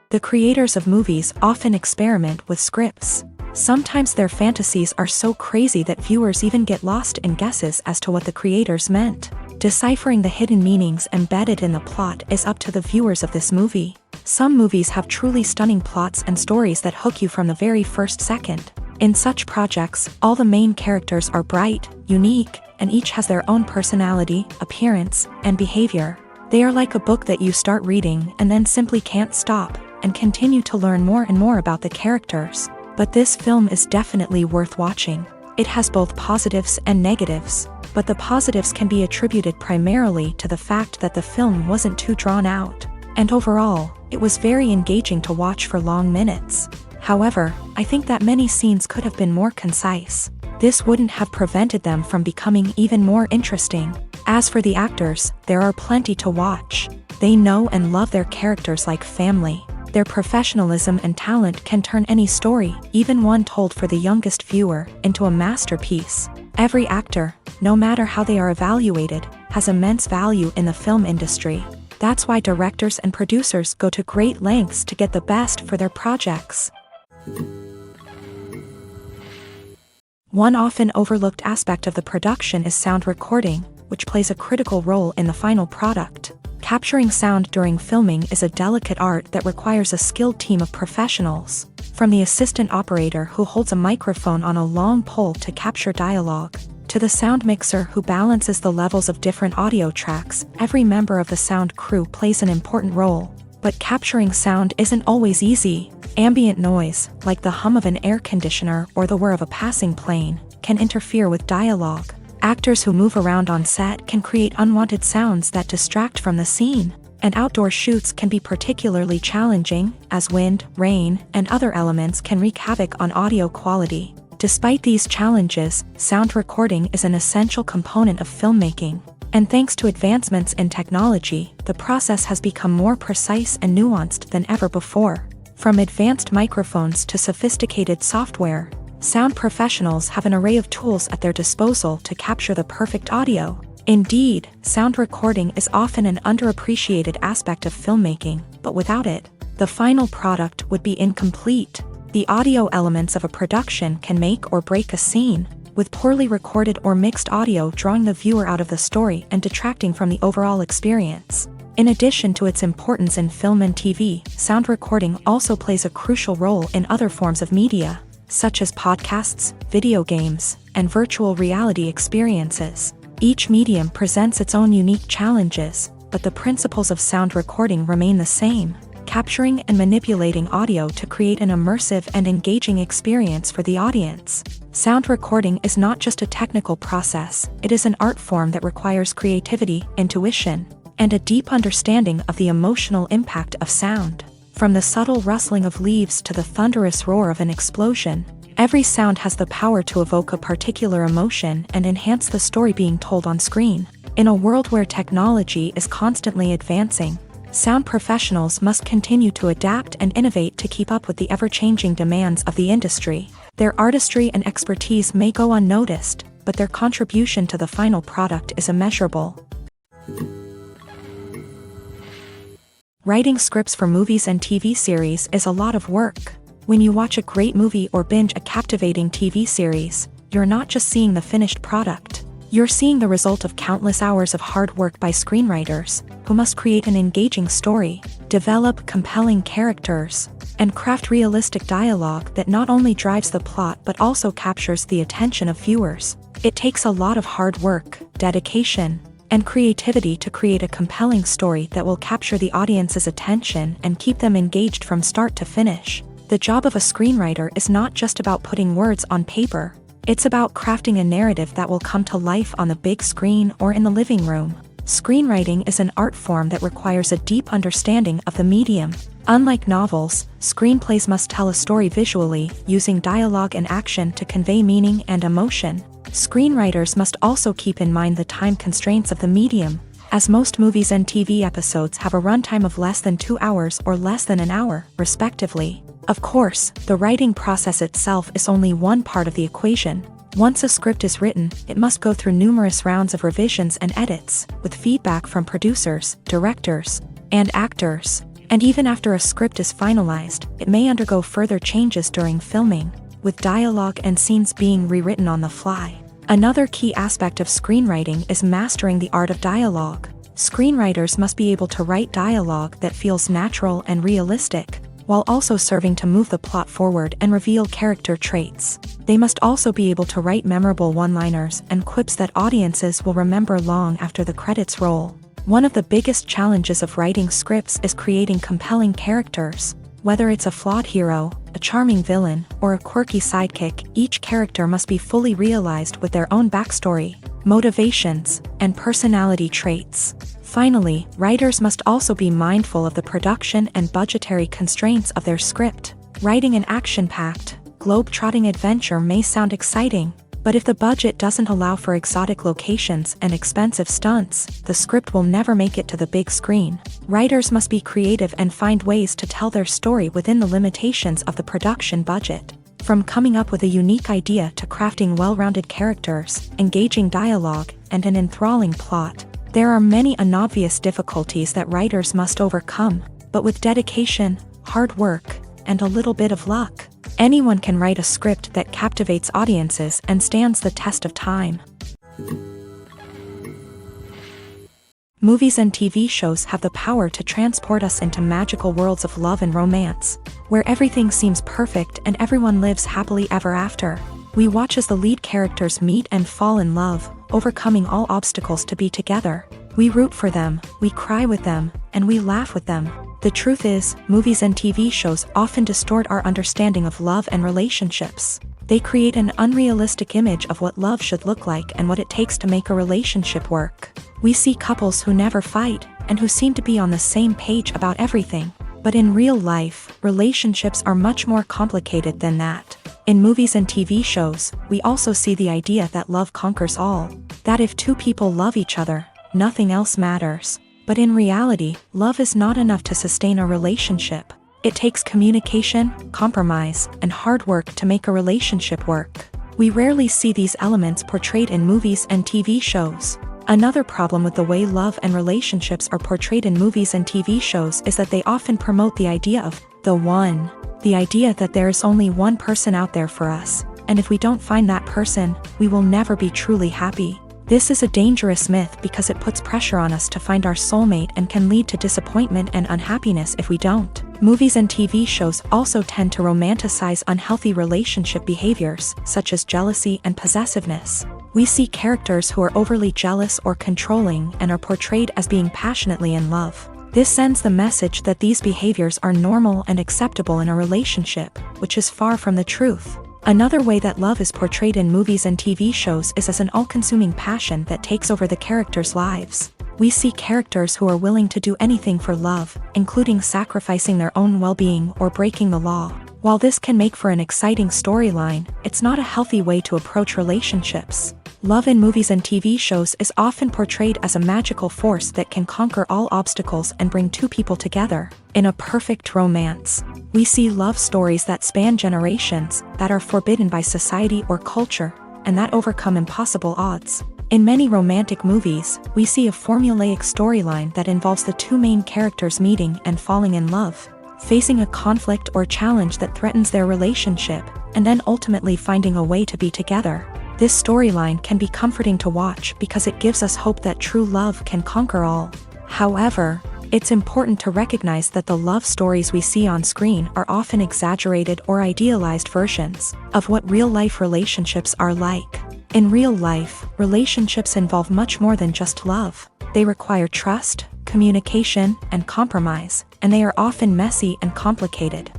The creators of movies often experiment with scripts. Sometimes their fantasies are so crazy that viewers even get lost in guesses as to what the creators meant. Deciphering the hidden meanings embedded in the plot is up to the viewers of this movie. Some movies have truly stunning plots and stories that hook you from the very first second. In such projects, all the main characters are bright, unique, and each has their own personality, appearance, and behavior. They are like a book that you start reading and then simply can't stop, and continue to learn more and more about the characters. But this film is definitely worth watching. It has both positives and negatives, but the positives can be attributed primarily to the fact that the film wasn't too drawn out, and overall, it was very engaging to watch for long minutes. However, I think that many scenes could have been more concise. This wouldn't have prevented them from becoming even more interesting. As for the actors, there are plenty to watch. They know and love their characters like family. Their professionalism and talent can turn any story, even one told for the youngest viewer, into a masterpiece. Every actor, no matter how they are evaluated, has immense value in the film industry. That's why directors and producers go to great lengths to get the best for their projects. One often overlooked aspect of the production is sound recording, which plays a critical role in the final product. Capturing sound during filming is a delicate art that requires a skilled team of professionals. From the assistant operator who holds a microphone on a long pole to capture dialogue, to the sound mixer who balances the levels of different audio tracks, every member of the sound crew plays an important role. But capturing sound isn't always easy. Ambient noise, like the hum of an air conditioner or the whir of a passing plane, can interfere with dialogue. Actors who move around on set can create unwanted sounds that distract from the scene, and outdoor shoots can be particularly challenging, as wind, rain, and other elements can wreak havoc on audio quality. Despite these challenges, sound recording is an essential component of filmmaking, and thanks to advancements in technology, the process has become more precise and nuanced than ever before. From advanced microphones to sophisticated software, sound professionals have an array of tools at their disposal to capture the perfect audio. Indeed, sound recording is often an underappreciated aspect of filmmaking, but without it, the final product would be incomplete. The audio elements of a production can make or break a scene, with poorly recorded or mixed audio drawing the viewer out of the story and detracting from the overall experience. In addition to its importance in film and TV, sound recording also plays a crucial role in other forms of media, such as podcasts, video games, and virtual reality experiences. Each medium presents its own unique challenges, but the principles of sound recording remain the same, capturing and manipulating audio to create an immersive and engaging experience for the audience. Sound recording is not just a technical process, it is an art form that requires creativity, intuition, and a deep understanding of the emotional impact of sound. From the subtle rustling of leaves to the thunderous roar of an explosion, every sound has the power to evoke a particular emotion and enhance the story being told on screen. In a world where technology is constantly advancing, sound professionals must continue to adapt and innovate to keep up with the ever-changing demands of the industry. Their artistry and expertise may go unnoticed, but their contribution to the final product is immeasurable. Writing scripts for movies and TV series is a lot of work. When you watch a great movie or binge a captivating TV series, you're not just seeing the finished product. You're seeing the result of countless hours of hard work by screenwriters, who must create an engaging story, develop compelling characters, and craft realistic dialogue that not only drives the plot but also captures the attention of viewers. It takes a lot of hard work, dedication, and creativity to create a compelling story that will capture the audience's attention and keep them engaged from start to finish. The job of a screenwriter is not just about putting words on paper. It's about crafting a narrative that will come to life on the big screen or in the living room. Screenwriting is an art form that requires a deep understanding of the medium. Unlike novels, screenplays must tell a story visually, using dialogue and action to convey meaning and emotion. Screenwriters must also keep in mind the time constraints of the medium, as most movies and TV episodes have a runtime of less than 2 hours or less than an hour, respectively. Of course, the writing process itself is only one part of the equation. Once a script is written, it must go through numerous rounds of revisions and edits, with feedback from producers, directors, and actors. And even after a script is finalized, it may undergo further changes during filming, with dialogue and scenes being rewritten on the fly. Another key aspect of screenwriting is mastering the art of dialogue. Screenwriters must be able to write dialogue that feels natural and realistic, while also serving to move the plot forward and reveal character traits. They must also be able to write memorable one-liners and quips that audiences will remember long after the credits roll. One of the biggest challenges of writing scripts is creating compelling characters. Whether it's a flawed hero, a charming villain, or a quirky sidekick, each character must be fully realized with their own backstory, motivations, and personality traits. Finally, writers must also be mindful of the production and budgetary constraints of their script. Writing an action-packed, globe-trotting adventure may sound exciting, but if the budget doesn't allow for exotic locations and expensive stunts, the script will never make it to the big screen. Writers must be creative and find ways to tell their story within the limitations of the production budget. From coming up with a unique idea to crafting well-rounded characters, engaging dialogue, and an enthralling plot, there are many unobvious difficulties that writers must overcome, but with dedication, hard work, and a little bit of luck, anyone can write a script that captivates audiences and stands the test of time. Movies and TV shows have the power to transport us into magical worlds of love and romance, where everything seems perfect and everyone lives happily ever after. We watch as the lead characters meet and fall in love, overcoming all obstacles to be together. We root for them, we cry with them, and we laugh with them. The truth is, movies and TV shows often distort our understanding of love and relationships. They create an unrealistic image of what love should look like and what it takes to make a relationship work. We see couples who never fight, and who seem to be on the same page about everything. But in real life, relationships are much more complicated than that. In movies and TV shows, we also see the idea that love conquers all. That if two people love each other, nothing else matters. But in reality, love is not enough to sustain a relationship. It takes communication, compromise, and hard work to make a relationship work. We rarely see these elements portrayed in movies and TV shows. Another problem with the way love and relationships are portrayed in movies and TV shows is that they often promote the idea of the one. The idea that there is only one person out there for us, and if we don't find that person, we will never be truly happy. This is a dangerous myth because it puts pressure on us to find our soulmate and can lead to disappointment and unhappiness if we don't. Movies and TV shows also tend to romanticize unhealthy relationship behaviors, such as jealousy and possessiveness. We see characters who are overly jealous or controlling and are portrayed as being passionately in love. This sends the message that these behaviors are normal and acceptable in a relationship, which is far from the truth. Another way that love is portrayed in movies and TV shows is as an all-consuming passion that takes over the characters' lives. We see characters who are willing to do anything for love, including sacrificing their own well-being or breaking the law. While this can make for an exciting storyline, it's not a healthy way to approach relationships. Love in movies and TV shows is often portrayed as a magical force that can conquer all obstacles and bring two people together. In a perfect romance, we see love stories that span generations, that are forbidden by society or culture, and that overcome impossible odds. In many romantic movies, we see a formulaic storyline that involves the two main characters meeting and falling in love, facing a conflict or challenge that threatens their relationship, and then ultimately finding a way to be together. This storyline can be comforting to watch because it gives us hope that true love can conquer all. However, it's important to recognize that the love stories we see on screen are often exaggerated or idealized versions of what real-life relationships are like. In real life, relationships involve much more than just love. They require trust, communication, and compromise, and they are often messy and complicated.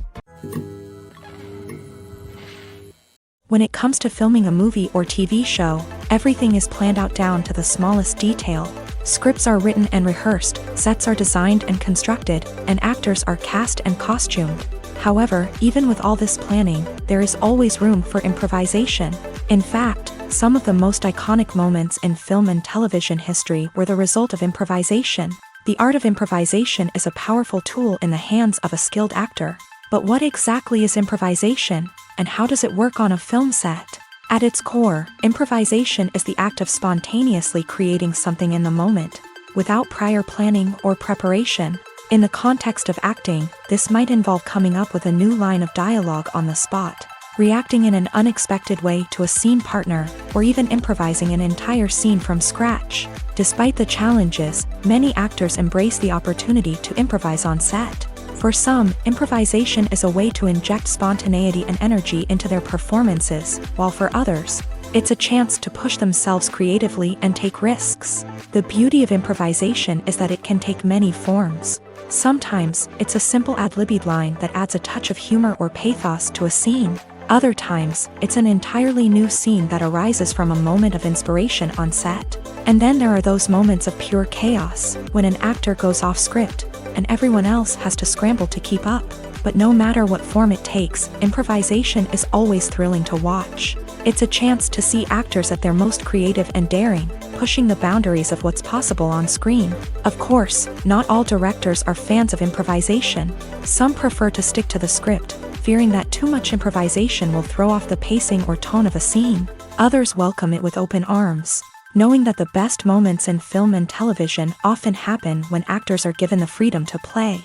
When it comes to filming a movie or TV show, everything is planned out down to the smallest detail. Scripts are written and rehearsed, sets are designed and constructed, and actors are cast and costumed. However, even with all this planning, there is always room for improvisation. In fact, some of the most iconic moments in film and television history were the result of improvisation. The art of improvisation is a powerful tool in the hands of a skilled actor. But what exactly is improvisation, and how does it work on a film set? At its core, improvisation is the act of spontaneously creating something in the moment, without prior planning or preparation. In the context of acting, this might involve coming up with a new line of dialogue on the spot, reacting in an unexpected way to a scene partner, or even improvising an entire scene from scratch. Despite the challenges, many actors embrace the opportunity to improvise on set. For some, improvisation is a way to inject spontaneity and energy into their performances, while for others, it's a chance to push themselves creatively and take risks. The beauty of improvisation is that it can take many forms. Sometimes, it's a simple ad-libbed line that adds a touch of humor or pathos to a scene. Other times, it's an entirely new scene that arises from a moment of inspiration on set. And then there are those moments of pure chaos, when an actor goes off script, and everyone else has to scramble to keep up. But no matter what form it takes, improvisation is always thrilling to watch. It's a chance to see actors at their most creative and daring, pushing the boundaries of what's possible on screen. Of course, not all directors are fans of improvisation. Some prefer to stick to the script, fearing that too much improvisation will throw off the pacing or tone of a scene. Others welcome it with open arms, knowing that the best moments in film and television often happen when actors are given the freedom to play.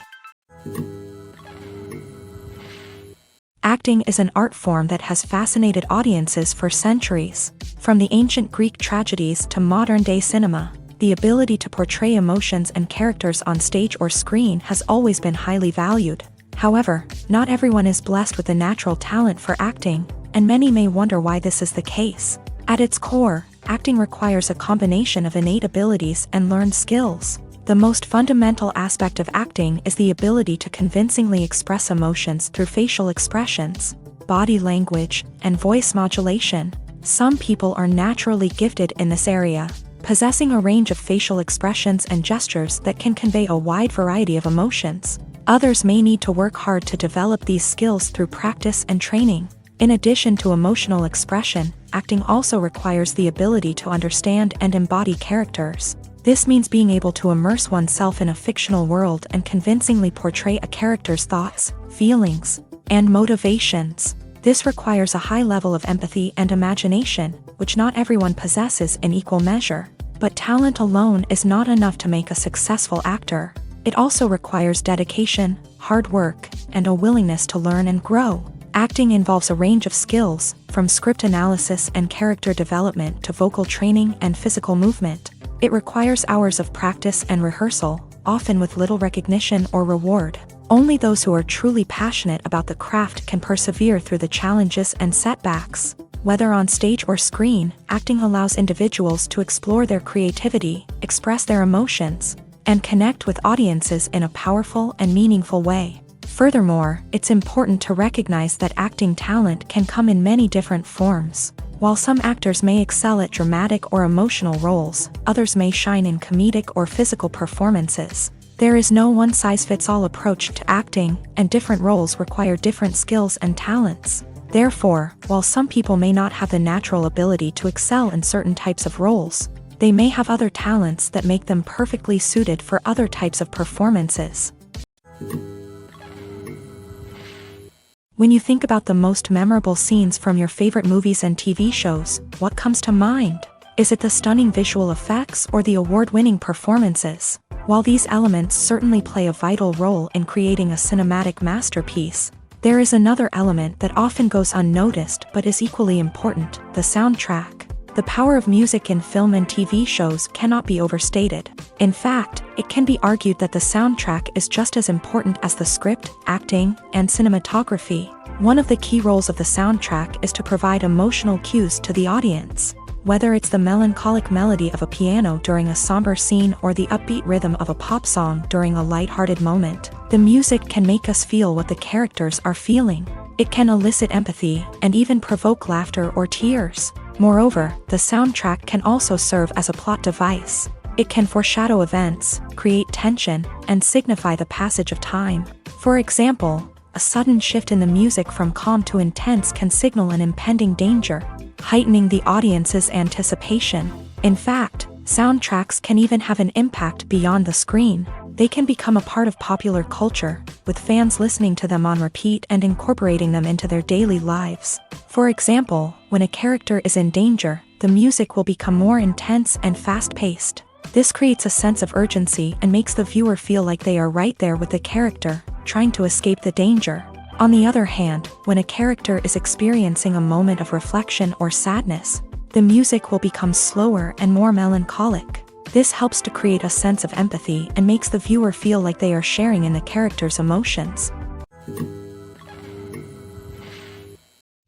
Acting is an art form that has fascinated audiences for centuries. From the ancient Greek tragedies to modern-day cinema, the ability to portray emotions and characters on stage or screen has always been highly valued. However, not everyone is blessed with the natural talent for acting, and many may wonder why this is the case. At its core, acting requires a combination of innate abilities and learned skills. The most fundamental aspect of acting is the ability to convincingly express emotions through facial expressions, body language, and voice modulation. Some people are naturally gifted in this area, possessing a range of facial expressions and gestures that can convey a wide variety of emotions. Others may need to work hard to develop these skills through practice and training. In addition to emotional expression, acting also requires the ability to understand and embody characters. This means being able to immerse oneself in a fictional world and convincingly portray a character's thoughts, feelings, and motivations. This requires a high level of empathy and imagination, which not everyone possesses in equal measure. But talent alone is not enough to make a successful actor. It also requires dedication, hard work, and a willingness to learn and grow. Acting involves a range of skills, from script analysis and character development to vocal training and physical movement. It requires hours of practice and rehearsal, often with little recognition or reward. Only those who are truly passionate about the craft can persevere through the challenges and setbacks. Whether on stage or screen, acting allows individuals to explore their creativity, express their emotions, and connect with audiences in a powerful and meaningful way. Furthermore, it's important to recognize that acting talent can come in many different forms. While some actors may excel at dramatic or emotional roles, others may shine in comedic or physical performances. There is no one-size-fits-all approach to acting, and different roles require different skills and talents. Therefore, while some people may not have the natural ability to excel in certain types of roles, they may have other talents that make them perfectly suited for other types of performances. When you think about the most memorable scenes from your favorite movies and TV shows, what comes to mind? Is it the stunning visual effects or the award-winning performances? While these elements certainly play a vital role in creating a cinematic masterpiece, there is another element that often goes unnoticed but is equally important: the soundtrack. The power of music in film and TV shows cannot be overstated. In fact, it can be argued that the soundtrack is just as important as the script, acting, and cinematography. One of the key roles of the soundtrack is to provide emotional cues to the audience. Whether it's the melancholic melody of a piano during a somber scene or the upbeat rhythm of a pop song during a lighthearted moment, the music can make us feel what the characters are feeling. It can elicit empathy and even provoke laughter or tears. Moreover, the soundtrack can also serve as a plot device. It can foreshadow events, create tension, and signify the passage of time. For example, a sudden shift in the music from calm to intense can signal an impending danger, heightening the audience's anticipation. In fact, soundtracks can even have an impact beyond the screen. They can become a part of popular culture, with fans listening to them on repeat and incorporating them into their daily lives. For example, when a character is in danger, the music will become more intense and fast-paced. This creates a sense of urgency and makes the viewer feel like they are right there with the character, trying to escape the danger. On the other hand, when a character is experiencing a moment of reflection or sadness, the music will become slower and more melancholic. This helps to create a sense of empathy and makes the viewer feel like they are sharing in the character's emotions.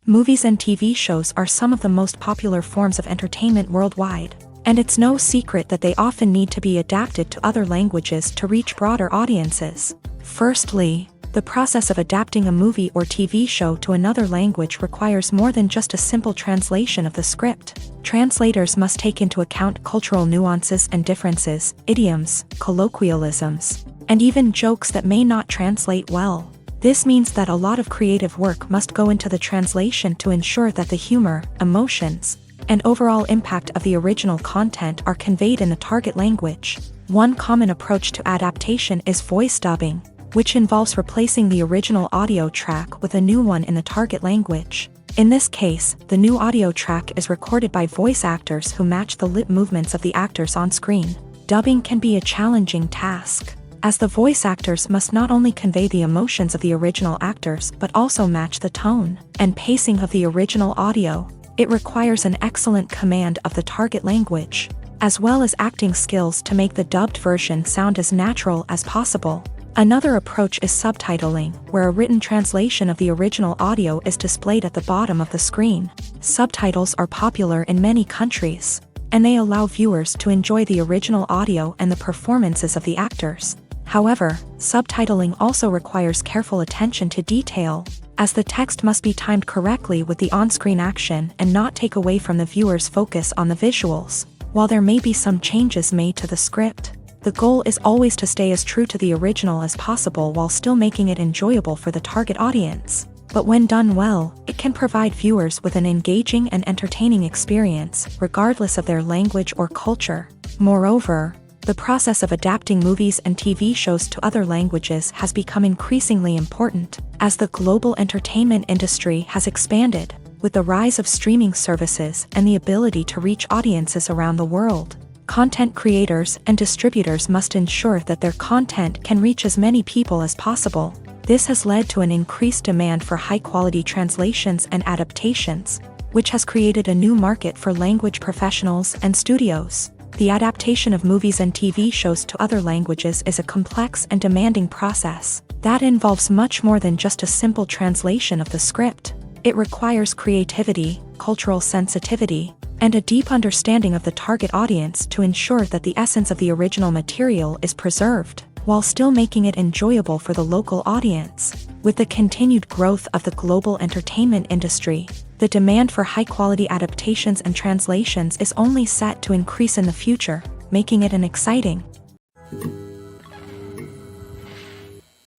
Movies and TV shows are some of the most popular forms of entertainment worldwide, and it's no secret that they often need to be adapted to other languages to reach broader audiences. Firstly, the process of adapting a movie or TV show to another language requires more than just a simple translation of the script. Translators must take into account cultural nuances and differences, idioms, colloquialisms, and even jokes that may not translate well. This means that a lot of creative work must go into the translation to ensure that the humor, emotions, and overall impact of the original content are conveyed in the target language. One common approach to adaptation is voice dubbing, which involves replacing the original audio track with a new one in the target language. In this case, the new audio track is recorded by voice actors who match the lip movements of the actors on screen. Dubbing can be a challenging task, as the voice actors must not only convey the emotions of the original actors but also match the tone and pacing of the original audio. It requires an excellent command of the target language, as well as acting skills to make the dubbed version sound as natural as possible. Another approach is subtitling, where a written translation of the original audio is displayed at the bottom of the screen. Subtitles are popular in many countries, and they allow viewers to enjoy the original audio and the performances of the actors. However, subtitling also requires careful attention to detail, as the text must be timed correctly with the on-screen action and not take away from the viewer's focus on the visuals. While there may be some changes made to the script, the goal is always to stay as true to the original as possible while still making it enjoyable for the target audience. But when done well, it can provide viewers with an engaging and entertaining experience, regardless of their language or culture. Moreover, the process of adapting movies and TV shows to other languages has become increasingly important, as the global entertainment industry has expanded, with the rise of streaming services and the ability to reach audiences around the world. Content creators and distributors must ensure that their content can reach as many people as possible. This has led to an increased demand for high-quality translations and adaptations, which has created a new market for language professionals and studios. The adaptation of movies and TV shows to other languages is a complex and demanding process that involves much more than just a simple translation of the script. It requires creativity, cultural sensitivity, and a deep understanding of the target audience to ensure that the essence of the original material is preserved, while still making it enjoyable for the local audience. With the continued growth of the global entertainment industry, the demand for high-quality adaptations and translations is only set to increase in the future, making it an exciting.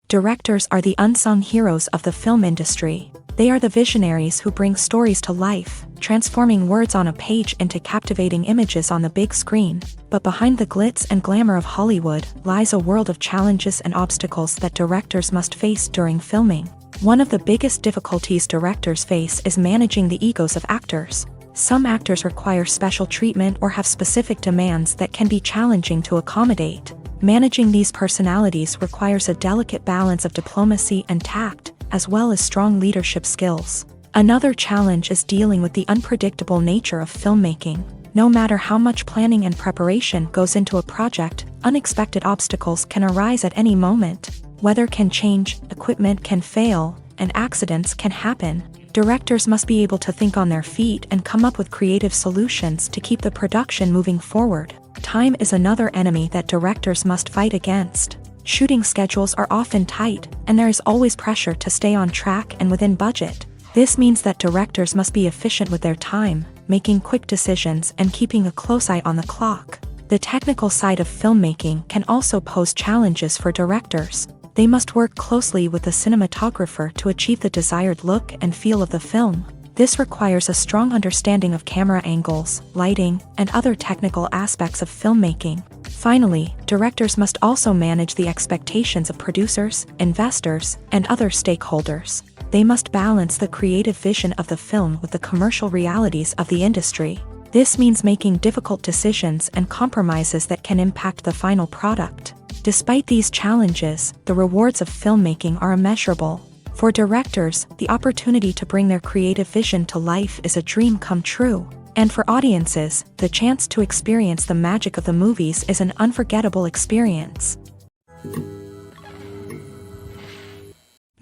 Directors are the unsung heroes of the film industry. They are the visionaries who bring stories to life, transforming words on a page into captivating images on the big screen. But behind the glitz and glamour of Hollywood lies a world of challenges and obstacles that directors must face during filming. One of the biggest difficulties directors face is managing the egos of actors. Some actors require special treatment or have specific demands that can be challenging to accommodate. Managing these personalities requires a delicate balance of diplomacy and tact, as well as strong leadership skills. Another challenge is dealing with the unpredictable nature of filmmaking. No matter how much planning and preparation goes into a project, unexpected obstacles can arise at any moment. Weather can change, equipment can fail, and accidents can happen. Directors must be able to think on their feet and come up with creative solutions to keep the production moving forward. Time is another enemy that directors must fight against. Shooting schedules are often tight, and there is always pressure to stay on track and within budget. This means that directors must be efficient with their time, making quick decisions and keeping a close eye on the clock. The technical side of filmmaking can also pose challenges for directors. They must work closely with the cinematographer to achieve the desired look and feel of the film. This requires a strong understanding of camera angles, lighting, and other technical aspects of filmmaking. Finally, directors must also manage the expectations of producers, investors, and other stakeholders. They must balance the creative vision of the film with the commercial realities of the industry. This means making difficult decisions and compromises that can impact the final product. Despite these challenges, the rewards of filmmaking are immeasurable. For directors, the opportunity to bring their creative vision to life is a dream come true. And for audiences, the chance to experience the magic of the movies is an unforgettable experience.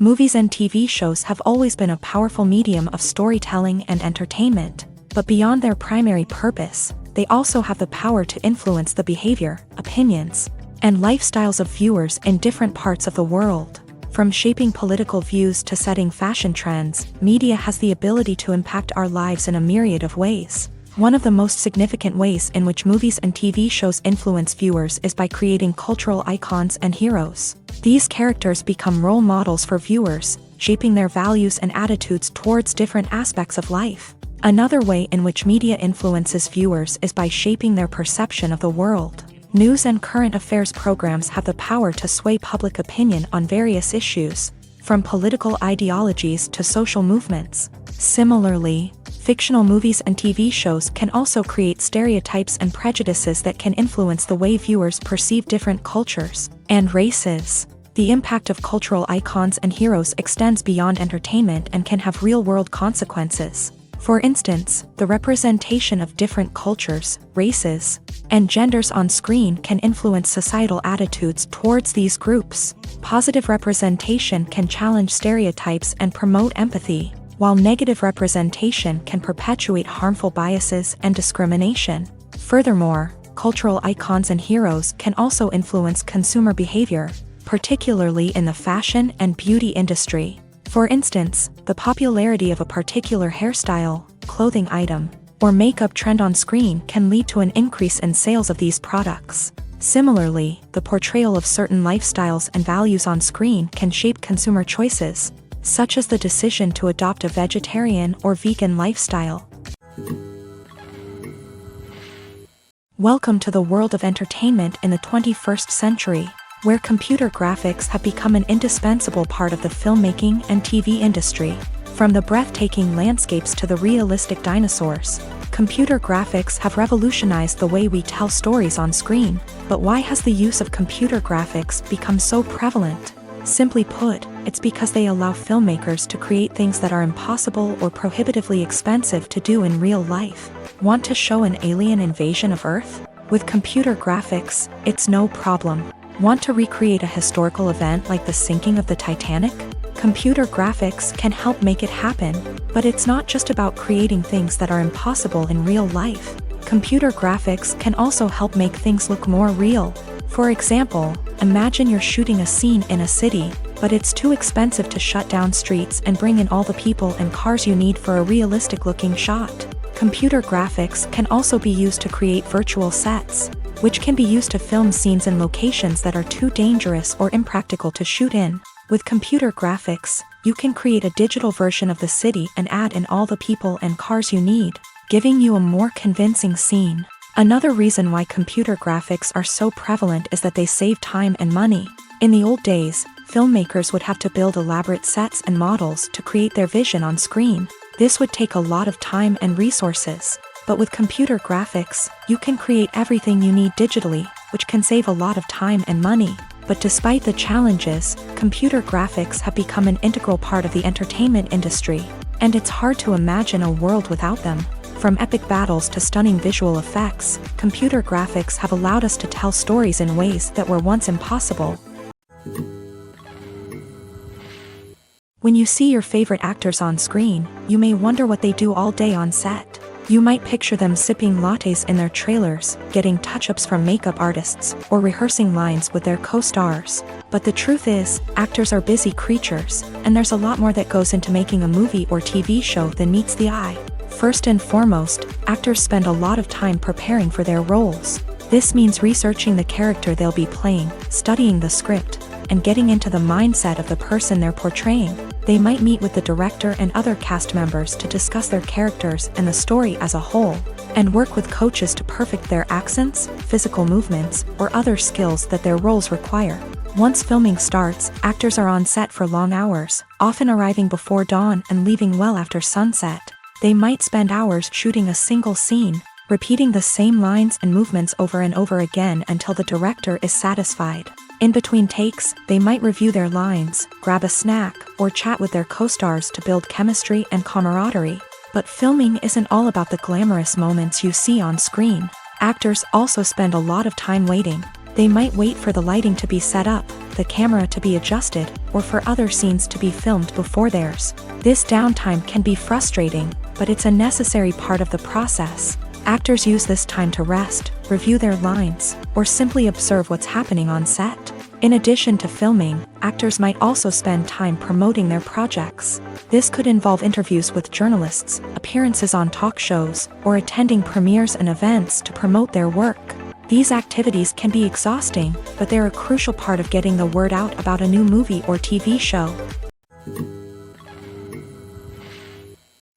Movies and TV shows have always been a powerful medium of storytelling and entertainment, but beyond their primary purpose, they also have the power to influence the behavior, opinions, and lifestyles of viewers in different parts of the world. From shaping political views to setting fashion trends, media has the ability to impact our lives in a myriad of ways. One of the most significant ways in which movies and TV shows influence viewers is by creating cultural icons and heroes. These characters become role models for viewers, shaping their values and attitudes towards different aspects of life. Another way in which media influences viewers is by shaping their perception of the world. News and current affairs programs have the power to sway public opinion on various issues, from political ideologies to social movements. Similarly, fictional movies and TV shows can also create stereotypes and prejudices that can influence the way viewers perceive different cultures and races. The impact of cultural icons and heroes extends beyond entertainment and can have real-world consequences. For instance, the representation of different cultures, races, and genders on screen can influence societal attitudes towards these groups. Positive representation can challenge stereotypes and promote empathy, while negative representation can perpetuate harmful biases and discrimination. Furthermore, cultural icons and heroes can also influence consumer behavior, particularly in the fashion and beauty industry. For instance, the popularity of a particular hairstyle, clothing item, or makeup trend on screen can lead to an increase in sales of these products. Similarly, the portrayal of certain lifestyles and values on screen can shape consumer choices, such as the decision to adopt a vegetarian or vegan lifestyle. Welcome to the world of entertainment in the 21st century, where computer graphics have become an indispensable part of the filmmaking and TV industry. From the breathtaking landscapes to the realistic dinosaurs, computer graphics have revolutionized the way we tell stories on screen. But why has the use of computer graphics become so prevalent? Simply put, it's because they allow filmmakers to create things that are impossible or prohibitively expensive to do in real life. Want to show an alien invasion of Earth? With computer graphics, it's no problem. Want to recreate a historical event like the sinking of the Titanic? Computer graphics can help make it happen, but it's not just about creating things that are impossible in real life. Computer graphics can also help make things look more real. For example, imagine you're shooting a scene in a city, but it's too expensive to shut down streets and bring in all the people and cars you need for a realistic-looking shot. Computer graphics can also be used to create virtual sets, which can be used to film scenes in locations that are too dangerous or impractical to shoot in. With computer graphics, you can create a digital version of the city and add in all the people and cars you need, giving you a more convincing scene. Another reason why computer graphics are so prevalent is that they save time and money. In the old days, filmmakers would have to build elaborate sets and models to create their vision on screen. This would take a lot of time and resources. But with computer graphics, you can create everything you need digitally, which can save a lot of time and money. But despite the challenges, computer graphics have become an integral part of the entertainment industry, and it's hard to imagine a world without them. From epic battles to stunning visual effects, computer graphics have allowed us to tell stories in ways that were once impossible. When you see your favorite actors on screen, you may wonder what they do all day on set. You might picture them sipping lattes in their trailers, getting touch-ups from makeup artists, or rehearsing lines with their co-stars. But the truth is, actors are busy creatures, and there's a lot more that goes into making a movie or TV show than meets the eye. First and foremost, actors spend a lot of time preparing for their roles. This means researching the character they'll be playing, studying the script, and getting into the mindset of the person they're portraying. They might meet with the director and other cast members to discuss their characters and the story as a whole, and work with coaches to perfect their accents, physical movements, or other skills that their roles require. Once filming starts, actors are on set for long hours, often arriving before dawn and leaving well after sunset. They might spend hours shooting a single scene, repeating the same lines and movements over and over again until the director is satisfied. In between takes, they might review their lines, grab a snack, or chat with their co-stars to build chemistry and camaraderie. But filming isn't all about the glamorous moments you see on screen. Actors also spend a lot of time waiting. They might wait for the lighting to be set up, the camera to be adjusted, or for other scenes to be filmed before theirs. This downtime can be frustrating, but it's a necessary part of the process. Actors use this time to rest, review their lines, or simply observe what's happening on set. In addition to filming, actors might also spend time promoting their projects. This could involve interviews with journalists, appearances on talk shows, or attending premieres and events to promote their work. These activities can be exhausting, but they're a crucial part of getting the word out about a new movie or TV show.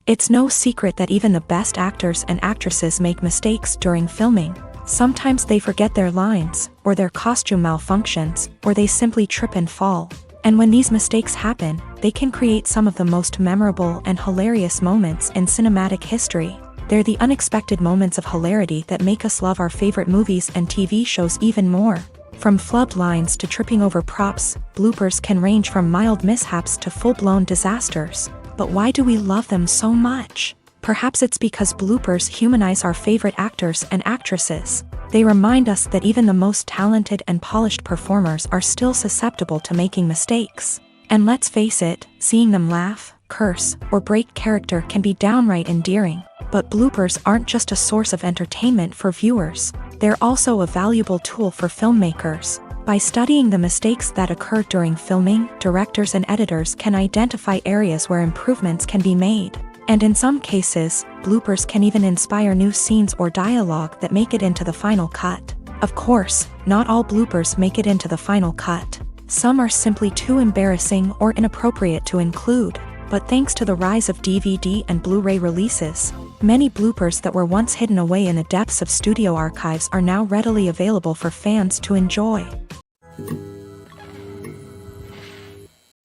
It's no secret that even the best actors and actresses make mistakes during filming. Sometimes they forget their lines, or their costume malfunctions, or they simply trip and fall. And when these mistakes happen, they can create some of the most memorable and hilarious moments in cinematic history. They're the unexpected moments of hilarity that make us love our favorite movies and TV shows even more. From flubbed lines to tripping over props, bloopers can range from mild mishaps to full-blown disasters. But why do we love them so much? Perhaps it's because bloopers humanize our favorite actors and actresses. They remind us that even the most talented and polished performers are still susceptible to making mistakes. And let's face it, seeing them laugh, curse, or break character can be downright endearing. But bloopers aren't just a source of entertainment for viewers. They're also a valuable tool for filmmakers. By studying the mistakes that occur during filming, directors and editors can identify areas where improvements can be made. And in some cases, bloopers can even inspire new scenes or dialogue that make it into the final cut. Of course, not all bloopers make it into the final cut. Some are simply too embarrassing or inappropriate to include. But thanks to the rise of DVD and Blu-ray releases, many bloopers that were once hidden away in the depths of studio archives are now readily available for fans to enjoy.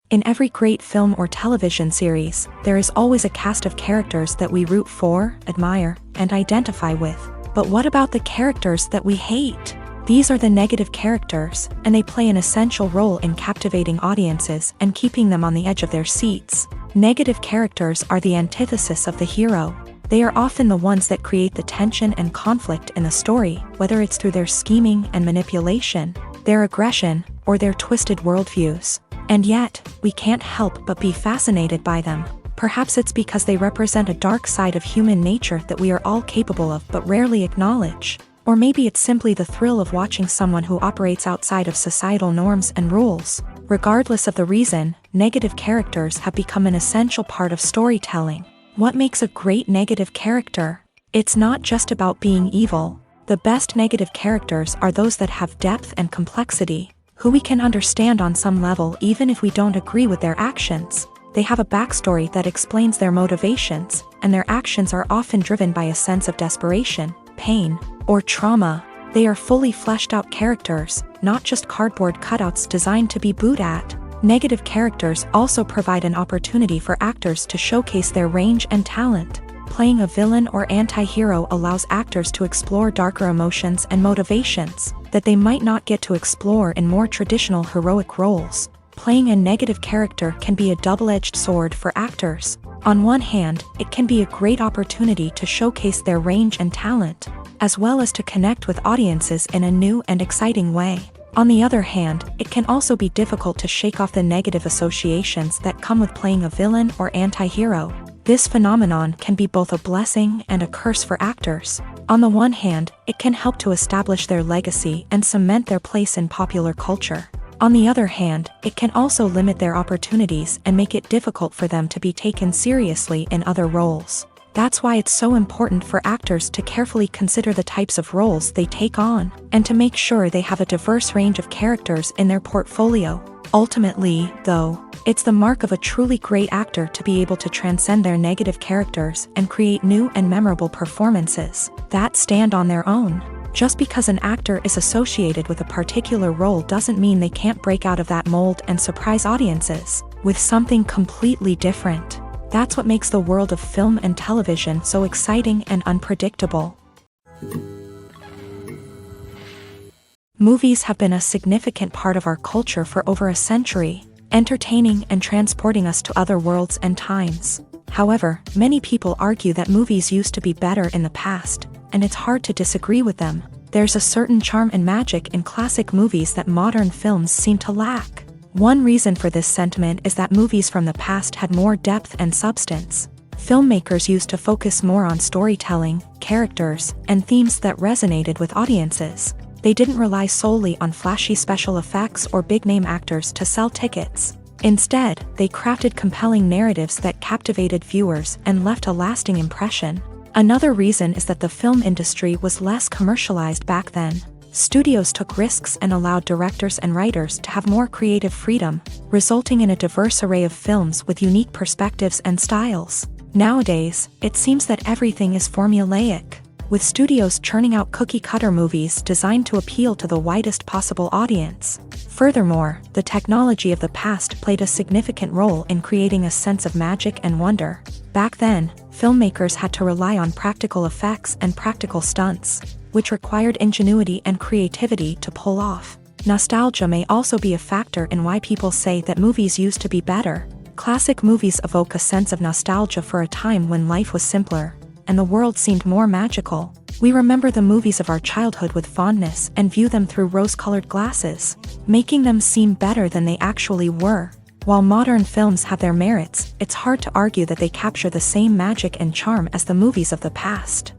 In every great film or television series, there is always a cast of characters that we root for, admire, and identify with. But what about the characters that we hate? These are the negative characters, and they play an essential role in captivating audiences and keeping them on the edge of their seats. Negative characters are the antithesis of the hero. They are often the ones that create the tension and conflict in the story, whether it's through their scheming and manipulation, their aggression, or their twisted worldviews. And yet, we can't help but be fascinated by them. Perhaps it's because they represent a dark side of human nature that we are all capable of but rarely acknowledge. Or maybe it's simply the thrill of watching someone who operates outside of societal norms and rules. Regardless of the reason, negative characters have become an essential part of storytelling. What makes a great negative character? It's not just about being evil. The best negative characters are those that have depth and complexity, who we can understand on some level even if we don't agree with their actions. They have a backstory that explains their motivations, and their actions are often driven by a sense of desperation, pain, or trauma. They are fully fleshed out characters, not just cardboard cutouts designed to be booed at. Negative characters also provide an opportunity for actors to showcase their range and talent. Playing a villain or anti-hero allows actors to explore darker emotions and motivations that they might not get to explore in more traditional heroic roles. Playing a negative character can be a double-edged sword for actors. On one hand, it can be a great opportunity to showcase their range and talent, as well as to connect with audiences in a new and exciting way. On the other hand, it can also be difficult to shake off the negative associations that come with playing a villain or anti-hero. This phenomenon can be both a blessing and a curse for actors. On the one hand, it can help to establish their legacy and cement their place in popular culture. On the other hand, it can also limit their opportunities and make it difficult for them to be taken seriously in other roles. That's why it's so important for actors to carefully consider the types of roles they take on, and to make sure they have a diverse range of characters in their portfolio. Ultimately, though, it's the mark of a truly great actor to be able to transcend their negative characters and create new and memorable performances that stand on their own. Just because an actor is associated with a particular role doesn't mean they can't break out of that mold and surprise audiences with something completely different. That's what makes the world of film and television so exciting and unpredictable. Movies have been a significant part of our culture for over a century, entertaining and transporting us to other worlds and times. However, many people argue that movies used to be better in the past, and it's hard to disagree with them. There's a certain charm and magic in classic movies that modern films seem to lack. One reason for this sentiment is that movies from the past had more depth and substance. Filmmakers used to focus more on storytelling, characters, and themes that resonated with audiences. They didn't rely solely on flashy special effects or big-name actors to sell tickets. Instead, they crafted compelling narratives that captivated viewers and left a lasting impression. Another reason is that the film industry was less commercialized back then. Studios took risks and allowed directors and writers to have more creative freedom, resulting in a diverse array of films with unique perspectives and styles. Nowadays, it seems that everything is formulaic, with studios churning out cookie-cutter movies designed to appeal to the widest possible audience. Furthermore, the technology of the past played a significant role in creating a sense of magic and wonder. Back then, filmmakers had to rely on practical effects and practical stunts, which required ingenuity and creativity to pull off. Nostalgia may also be a factor in why people say that movies used to be better. Classic movies evoke a sense of nostalgia for a time when life was simpler, and the world seemed more magical. We remember the movies of our childhood with fondness and view them through rose-colored glasses, making them seem better than they actually were. While modern films have their merits, it's hard to argue that they capture the same magic and charm as the movies of the past.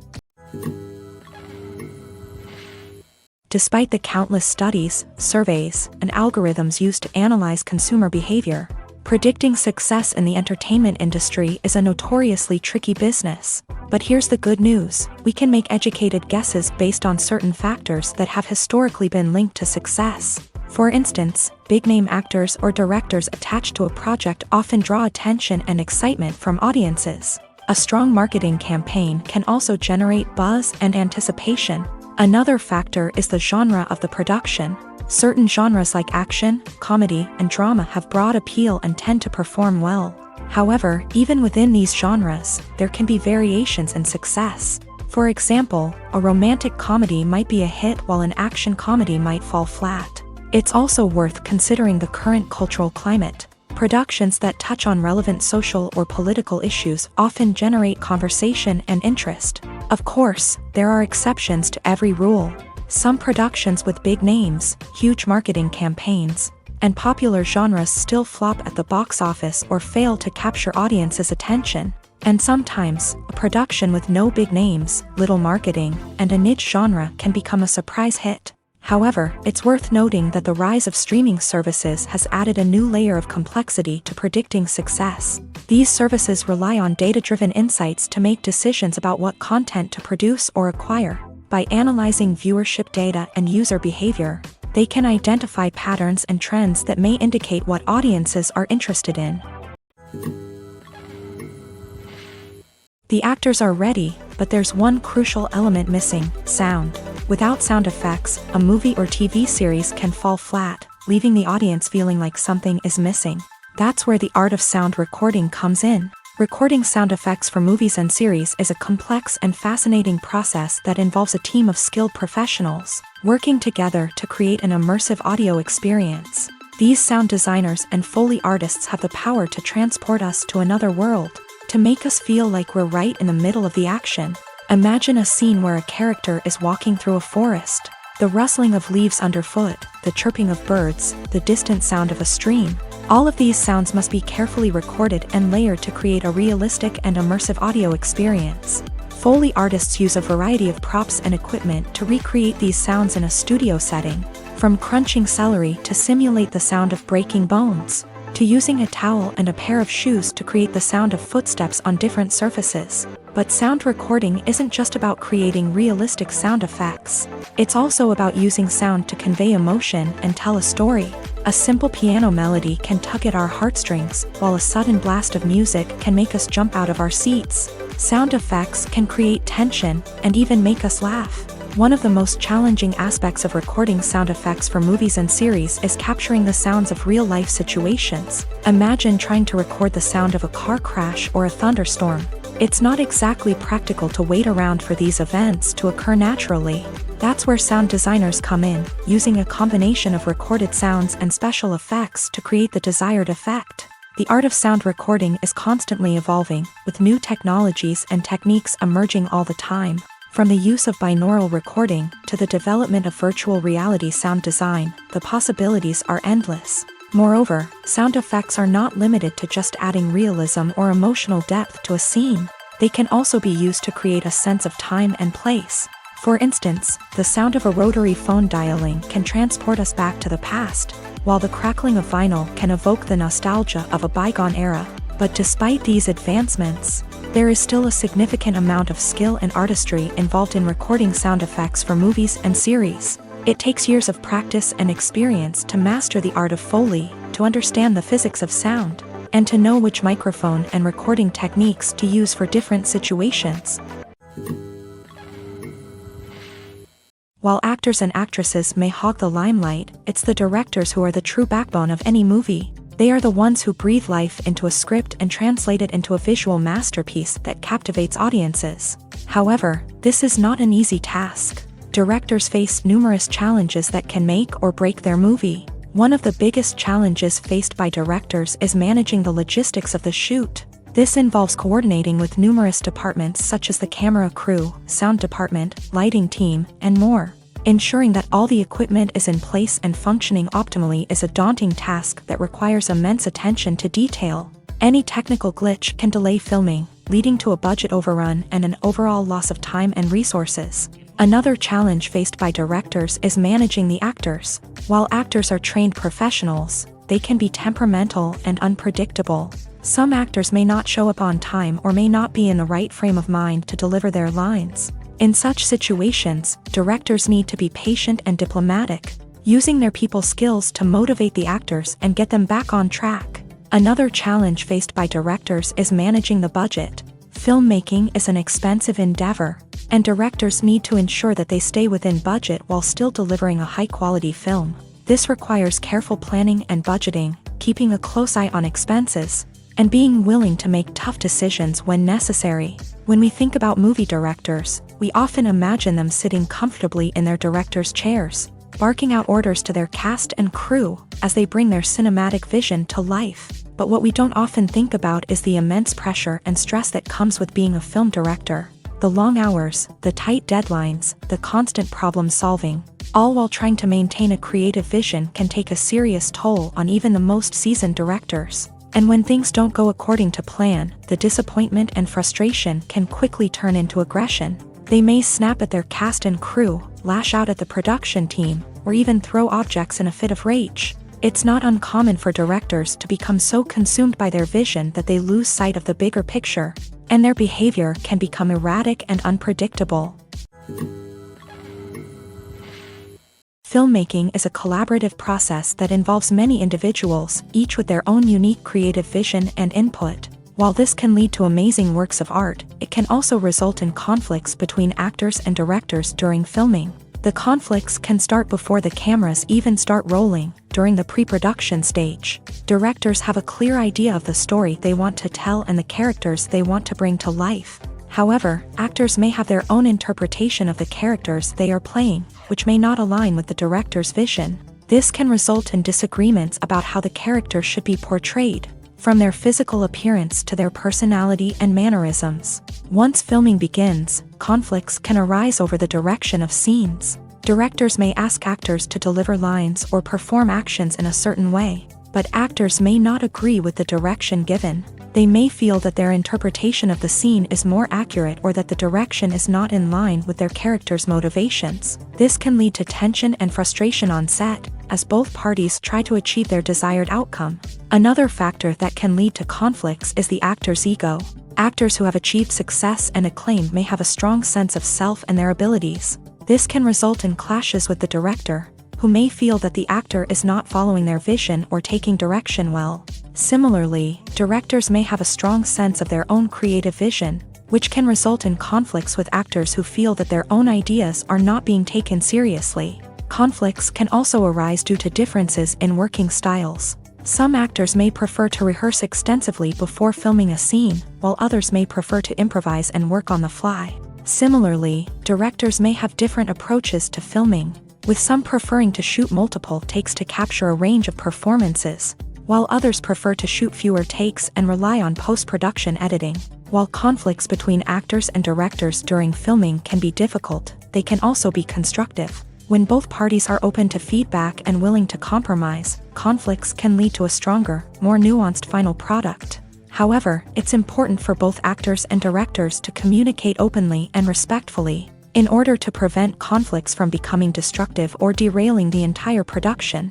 Despite the countless studies, surveys, and algorithms used to analyze consumer behavior, predicting success in the entertainment industry is a notoriously tricky business. But here's the good news: we can make educated guesses based on certain factors that have historically been linked to success. For instance, big-name actors or directors attached to a project often draw attention and excitement from audiences. A strong marketing campaign can also generate buzz and anticipation. Another factor is the genre of the production. Certain genres like action, comedy, and drama have broad appeal and tend to perform well. However, even within these genres, there can be variations in success. For example, a romantic comedy might be a hit while an action comedy might fall flat. It's also worth considering the current cultural climate. Productions that touch on relevant social or political issues often generate conversation and interest. Of course, there are exceptions to every rule. Some productions with big names, huge marketing campaigns, and popular genres still flop at the box office or fail to capture audiences' attention. And sometimes, a production with no big names, little marketing, and a niche genre can become a surprise hit. However, it's worth noting that the rise of streaming services has added a new layer of complexity to predicting success. These services rely on data-driven insights to make decisions about what content to produce or acquire. By analyzing viewership data and user behavior, they can identify patterns and trends that may indicate what audiences are interested in. The actors are ready, but there's one crucial element missing: sound. Without sound effects, a movie or TV series can fall flat, leaving the audience feeling like something is missing. That's where the art of sound recording comes in. Recording sound effects for movies and series is a complex and fascinating process that involves a team of skilled professionals working together to create an immersive audio experience. These sound designers and Foley artists have the power to transport us to another world, to make us feel like we're right in the middle of the action. Imagine a scene where a character is walking through a forest. The rustling of leaves underfoot, the chirping of birds, the distant sound of a stream. All of these sounds must be carefully recorded and layered to create a realistic and immersive audio experience. Foley artists use a variety of props and equipment to recreate these sounds in a studio setting, from crunching celery to simulate the sound of breaking bones, to using a towel and a pair of shoes to create the sound of footsteps on different surfaces. But sound recording isn't just about creating realistic sound effects. It's also about using sound to convey emotion and tell a story. A simple piano melody can tug at our heartstrings, while a sudden blast of music can make us jump out of our seats. Sound effects can create tension and even make us laugh. One of the most challenging aspects of recording sound effects for movies and series is capturing the sounds of real-life situations. Imagine trying to record the sound of a car crash or a thunderstorm. It's not exactly practical to wait around for these events to occur naturally. That's where sound designers come in, using a combination of recorded sounds and special effects to create the desired effect. The art of sound recording is constantly evolving, with new technologies and techniques emerging all the time. From the use of binaural recording to the development of virtual reality sound design, the possibilities are endless. Moreover, sound effects are not limited to just adding realism or emotional depth to a scene. They can also be used to create a sense of time and place. For instance, the sound of a rotary phone dialing can transport us back to the past, while the crackling of vinyl can evoke the nostalgia of a bygone era. But despite these advancements, there is still a significant amount of skill and artistry involved in recording sound effects for movies and series. It takes years of practice and experience to master the art of Foley, to understand the physics of sound, and to know which microphone and recording techniques to use for different situations. While actors and actresses may hog the limelight, it's the directors who are the true backbone of any movie. They are the ones who breathe life into a script and translate it into a visual masterpiece that captivates audiences. However, this is not an easy task. Directors face numerous challenges that can make or break their movie. One of the biggest challenges faced by directors is managing the logistics of the shoot. This involves coordinating with numerous departments such as the camera crew, sound department, lighting team, and more. Ensuring that all the equipment is in place and functioning optimally is a daunting task that requires immense attention to detail. Any technical glitch can delay filming, leading to a budget overrun and an overall loss of time and resources. Another challenge faced by directors is managing the actors. While actors are trained professionals, they can be temperamental and unpredictable. Some actors may not show up on time or may not be in the right frame of mind to deliver their lines. In such situations, directors need to be patient and diplomatic, using their people skills to motivate the actors and get them back on track. Another challenge faced by directors is managing the budget. Filmmaking is an expensive endeavor, and directors need to ensure that they stay within budget while still delivering a high-quality film. This requires careful planning and budgeting, keeping a close eye on expenses, and being willing to make tough decisions when necessary. When we think about movie directors, we often imagine them sitting comfortably in their director's chairs, barking out orders to their cast and crew as they bring their cinematic vision to life. But what we don't often think about is the immense pressure and stress that comes with being a film director. The long hours, the tight deadlines, the constant problem solving, all while trying to maintain a creative vision can take a serious toll on even the most seasoned directors. And when things don't go according to plan, the disappointment and frustration can quickly turn into aggression. They may snap at their cast and crew, lash out at the production team, or even throw objects in a fit of rage. It's not uncommon for directors to become so consumed by their vision that they lose sight of the bigger picture, and their behavior can become erratic and unpredictable. Filmmaking is a collaborative process that involves many individuals, each with their own unique creative vision and input. While this can lead to amazing works of art, it can also result in conflicts between actors and directors during filming. The conflicts can start before the cameras even start rolling, during the pre-production stage. Directors have a clear idea of the story they want to tell and the characters they want to bring to life. However, actors may have their own interpretation of the characters they are playing, which may not align with the director's vision. This can result in disagreements about how the character should be portrayed, from their physical appearance to their personality and mannerisms. Once filming begins, conflicts can arise over the direction of scenes. Directors may ask actors to deliver lines or perform actions in a certain way, but actors may not agree with the direction given. They may feel that their interpretation of the scene is more accurate or that the direction is not in line with their character's motivations. This can lead to tension and frustration on set, as both parties try to achieve their desired outcome. Another factor that can lead to conflicts is the actor's ego. Actors who have achieved success and acclaim may have a strong sense of self and their abilities. This can result in clashes with the director, who may feel that the actor is not following their vision or taking direction well. Similarly, directors may have a strong sense of their own creative vision, which can result in conflicts with actors who feel that their own ideas are not being taken seriously. Conflicts can also arise due to differences in working styles. Some actors may prefer to rehearse extensively before filming a scene, while others may prefer to improvise and work on the fly. Similarly, directors may have different approaches to filming, with some preferring to shoot multiple takes to capture a range of performances, while others prefer to shoot fewer takes and rely on post-production editing. While conflicts between actors and directors during filming can be difficult, they can also be constructive. When both parties are open to feedback and willing to compromise, conflicts can lead to a stronger, more nuanced final product. However, it's important for both actors and directors to communicate openly and respectfully, in order to prevent conflicts from becoming destructive or derailing the entire production.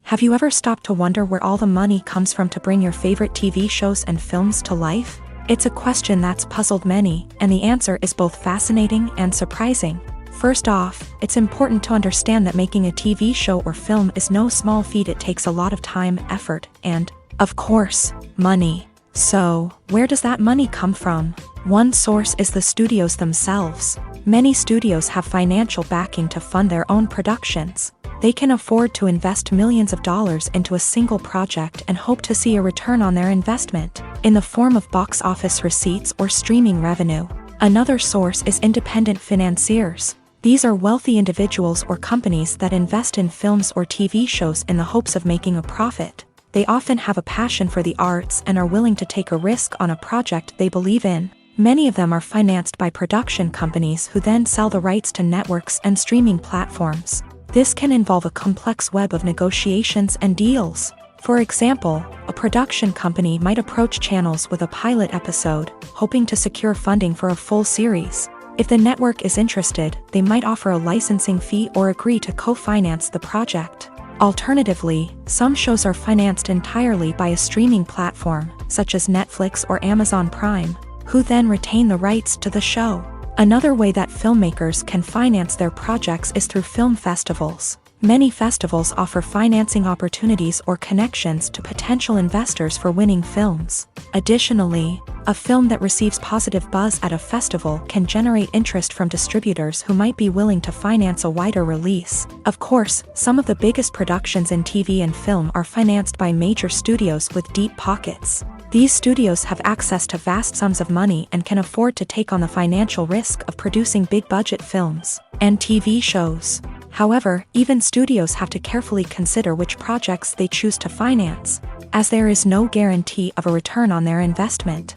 Have you ever stopped to wonder where all the money comes from to bring your favorite TV shows and films to life? It's a question that's puzzled many, and the answer is both fascinating and surprising. First off, it's important to understand that making a TV show or film is no small feat. It takes a lot of time, effort, and, of course, money. So, where does that money come from? One source is the studios themselves. Many studios have financial backing to fund their own productions. They can afford to invest millions of dollars into a single project and hope to see a return on their investment, in the form of box office receipts or streaming revenue. Another source is independent financiers. These are wealthy individuals or companies that invest in films or TV shows in the hopes of making a profit. They often have a passion for the arts and are willing to take a risk on a project they believe in. Many of them are financed by production companies who then sell the rights to networks and streaming platforms. This can involve a complex web of negotiations and deals. For example, a production company might approach channels with a pilot episode, hoping to secure funding for a full series. If the network is interested, they might offer a licensing fee or agree to co-finance the project. Alternatively, some shows are financed entirely by a streaming platform, such as Netflix or Amazon Prime, who then retain the rights to the show. Another way that filmmakers can finance their projects is through film festivals. Many festivals offer financing opportunities or connections to potential investors for winning films. Additionally, a film that receives positive buzz at a festival can generate interest from distributors who might be willing to finance a wider release. Of course, some of the biggest productions in TV and film are financed by major studios with deep pockets. These studios have access to vast sums of money and can afford to take on the financial risk of producing big-budget films and TV shows. However, even studios have to carefully consider which projects they choose to finance, as there is no guarantee of a return on their investment.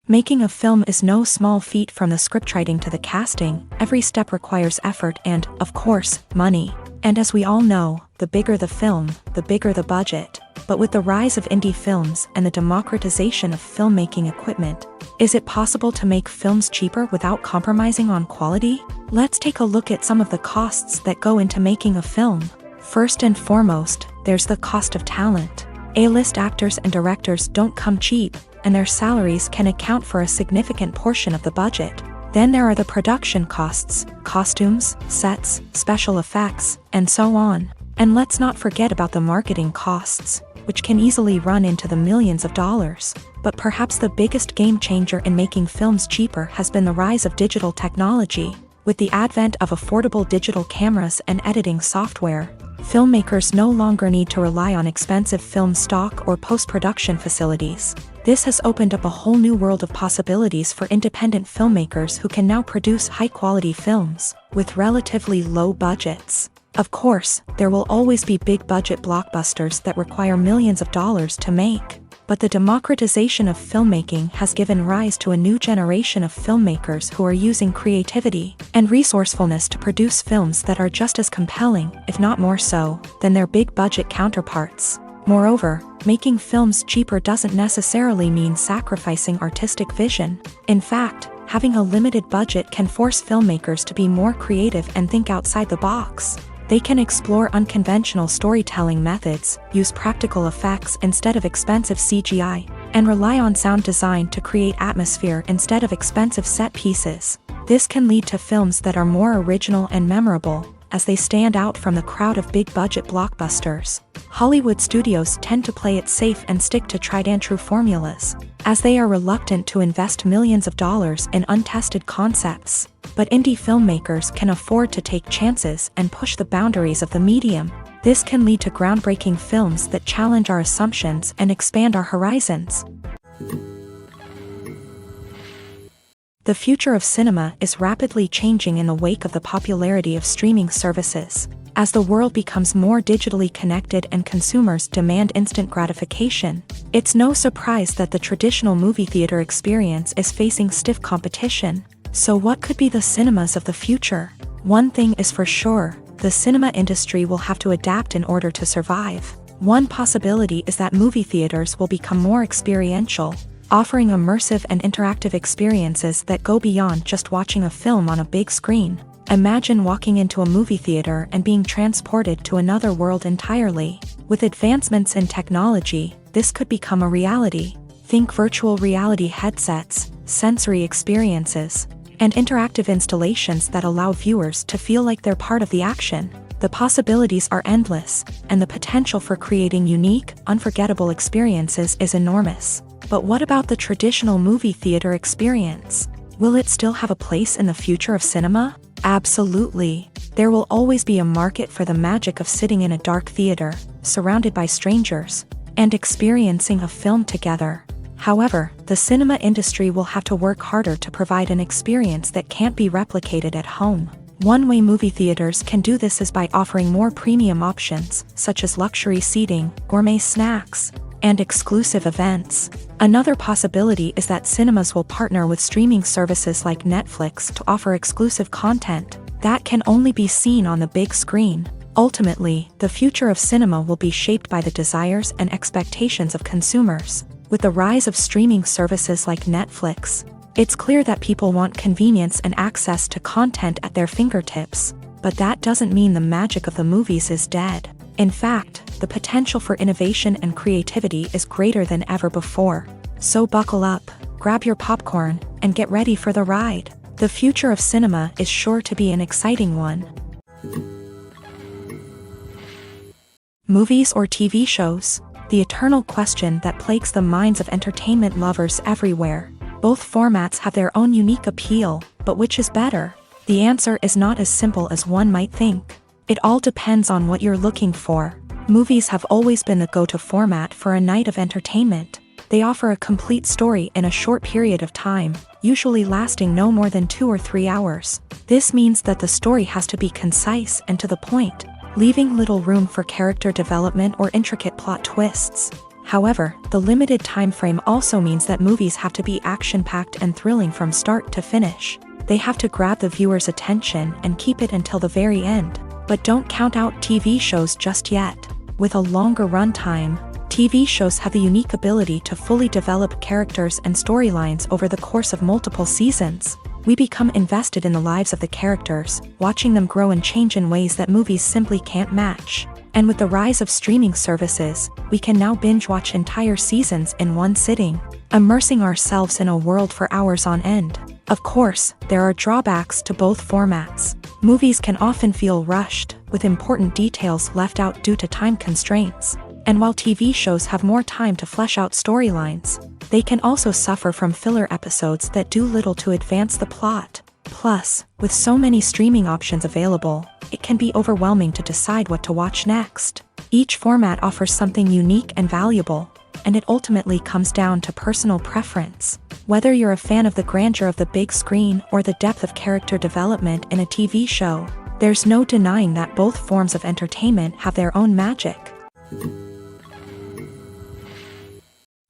Making a film is no small feat. From the scriptwriting to the casting, every step requires effort and, of course, money. And as we all know, the bigger the film, the bigger the budget. But with the rise of indie films and the democratization of filmmaking equipment, is it possible to make films cheaper without compromising on quality? Let's take a look at some of the costs that go into making a film. First and foremost, there's the cost of talent. A-list actors and directors don't come cheap, and their salaries can account for a significant portion of the budget. Then there are the production costs, costumes, sets, special effects, and so on. And let's not forget about the marketing costs, which can easily run into the millions of dollars. But perhaps the biggest game changer in making films cheaper has been the rise of digital technology. With the advent of affordable digital cameras and editing software, filmmakers no longer need to rely on expensive film stock or post-production facilities. This has opened up a whole new world of possibilities for independent filmmakers who can now produce high-quality films with relatively low budgets. Of course, there will always be big-budget blockbusters that require millions of dollars to make. But the democratization of filmmaking has given rise to a new generation of filmmakers who are using creativity and resourcefulness to produce films that are just as compelling, if not more so, than their big-budget counterparts. Moreover, making films cheaper doesn't necessarily mean sacrificing artistic vision. In fact, having a limited budget can force filmmakers to be more creative and think outside the box. They can explore unconventional storytelling methods, use practical effects instead of expensive CGI, and rely on sound design to create atmosphere instead of expensive set pieces. This can lead to films that are more original and memorable, as they stand out from the crowd of big-budget blockbusters. Hollywood studios tend to play it safe and stick to tried-and-true formulas, as they are reluctant to invest millions of dollars in untested concepts. But indie filmmakers can afford to take chances and push the boundaries of the medium. This can lead to groundbreaking films that challenge our assumptions and expand our horizons. The future of cinema is rapidly changing in the wake of the popularity of streaming services. As the world becomes more digitally connected and consumers demand instant gratification, it's no surprise that the traditional movie theater experience is facing stiff competition. So what could be the cinemas of the future? One thing is for sure, the cinema industry will have to adapt in order to survive. One possibility is that movie theaters will become more experiential, offering immersive and interactive experiences that go beyond just watching a film on a big screen. Imagine walking into a movie theater and being transported to another world entirely. With advancements in technology, this could become a reality. Think virtual reality headsets, sensory experiences, and interactive installations that allow viewers to feel like they're part of the action. The possibilities are endless, and the potential for creating unique, unforgettable experiences is enormous. But what about the traditional movie theater experience? Will it still have a place in the future of cinema? Absolutely. There will always be a market for the magic of sitting in a dark theater, surrounded by strangers, and experiencing a film together. However, the cinema industry will have to work harder to provide an experience that can't be replicated at home. One way movie theaters can do this is by offering more premium options, such as luxury seating, gourmet snacks, and exclusive events. Another possibility is that cinemas will partner with streaming services like Netflix to offer exclusive content that can only be seen on the big screen. Ultimately, the future of cinema will be shaped by the desires and expectations of consumers. With the rise of streaming services like Netflix, it's clear that people want convenience and access to content at their fingertips. But that doesn't mean the magic of the movies is dead. In fact, the potential for innovation and creativity is greater than ever before. So buckle up, grab your popcorn, and get ready for the ride. The future of cinema is sure to be an exciting one. Movies or TV shows? The eternal question that plagues the minds of entertainment lovers everywhere. Both formats have their own unique appeal, but which is better? The answer is not as simple as one might think. It all depends on what you're looking for. Movies have always been the go-to format for a night of entertainment. They offer a complete story in a short period of time, usually lasting no more than 2 or 3 hours. This means that the story has to be concise and to the point, leaving little room for character development or intricate plot twists. However, the limited time frame also means that movies have to be action-packed and thrilling from start to finish. They have to grab the viewer's attention and keep it until the very end. But don't count out TV shows just yet. With a longer runtime, TV shows have the unique ability to fully develop characters and storylines over the course of multiple seasons. We become invested in the lives of the characters, watching them grow and change in ways that movies simply can't match. And with the rise of streaming services, we can now binge-watch entire seasons in one sitting, immersing ourselves in a world for hours on end. Of course, there are drawbacks to both formats. Movies can often feel rushed, with important details left out due to time constraints. And while TV shows have more time to flesh out storylines, they can also suffer from filler episodes that do little to advance the plot. Plus, with so many streaming options available, it can be overwhelming to decide what to watch next. Each format offers something unique and valuable, and it ultimately comes down to personal preference. Whether you're a fan of the grandeur of the big screen or the depth of character development in a TV show, there's no denying that both forms of entertainment have their own magic.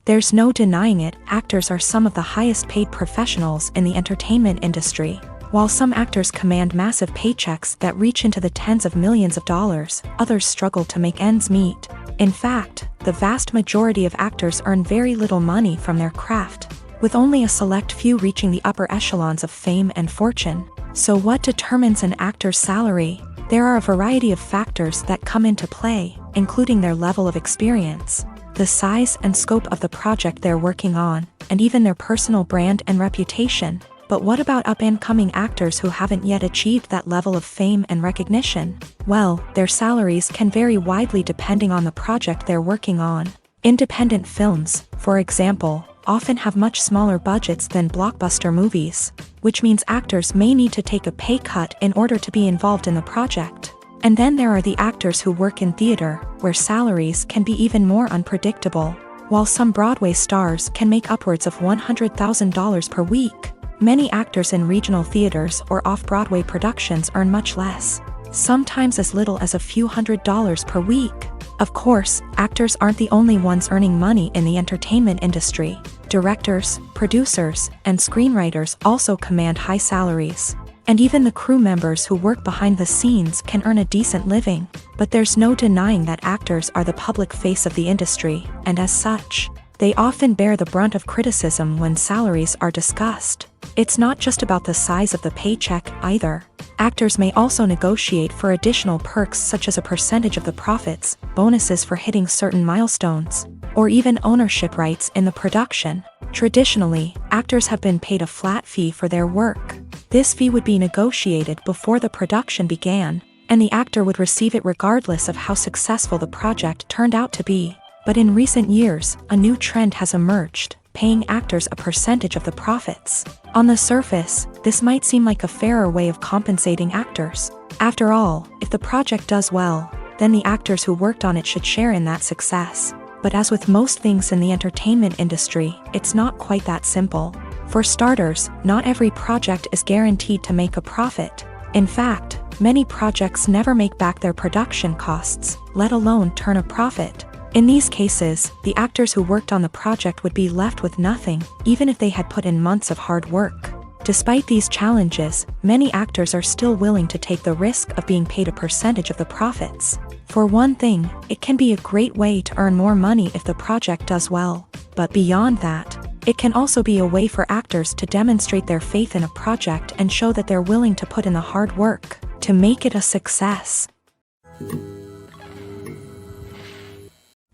There's no denying it, actors are some of the highest paid professionals in the entertainment industry. While some actors command massive paychecks that reach into the tens of millions of dollars, others struggle to make ends meet. In fact, the vast majority of actors earn very little money from their craft, with only a select few reaching the upper echelons of fame and fortune. So what determines an actor's salary? There are a variety of factors that come into play, including their level of experience, the size and scope of the project they're working on, and even their personal brand and reputation. But what about up-and-coming actors who haven't yet achieved that level of fame and recognition? Well, their salaries can vary widely depending on the project they're working on. Independent films, for example, often have much smaller budgets than blockbuster movies, which means actors may need to take a pay cut in order to be involved in the project. And then there are the actors who work in theater, where salaries can be even more unpredictable. While some Broadway stars can make upwards of $100,000 per week, many actors in regional theaters or off-Broadway productions earn much less, sometimes as little as a few $100s per week. Of course, actors aren't the only ones earning money in the entertainment industry. Directors, producers, and screenwriters also command high salaries. And even the crew members who work behind the scenes can earn a decent living. But there's no denying that actors are the public face of the industry, and as such, they often bear the brunt of criticism when salaries are discussed. It's not just about the size of the paycheck, either. Actors may also negotiate for additional perks such as a percentage of the profits, bonuses for hitting certain milestones, or even ownership rights in the production. Traditionally, actors have been paid a flat fee for their work. This fee would be negotiated before the production began, and the actor would receive it regardless of how successful the project turned out to be. But in recent years, a new trend has emerged, paying actors a percentage of the profits. On the surface, this might seem like a fairer way of compensating actors. After all, if the project does well, then the actors who worked on it should share in that success. But as with most things in the entertainment industry, it's not quite that simple. For starters, not every project is guaranteed to make a profit. In fact, many projects never make back their production costs, let alone turn a profit. In these cases, the actors who worked on the project would be left with nothing, even if they had put in months of hard work. Despite these challenges, many actors are still willing to take the risk of being paid a percentage of the profits. For one thing, it can be a great way to earn more money if the project does well. But beyond that, it can also be a way for actors to demonstrate their faith in a project and show that they're willing to put in the hard work to make it a success.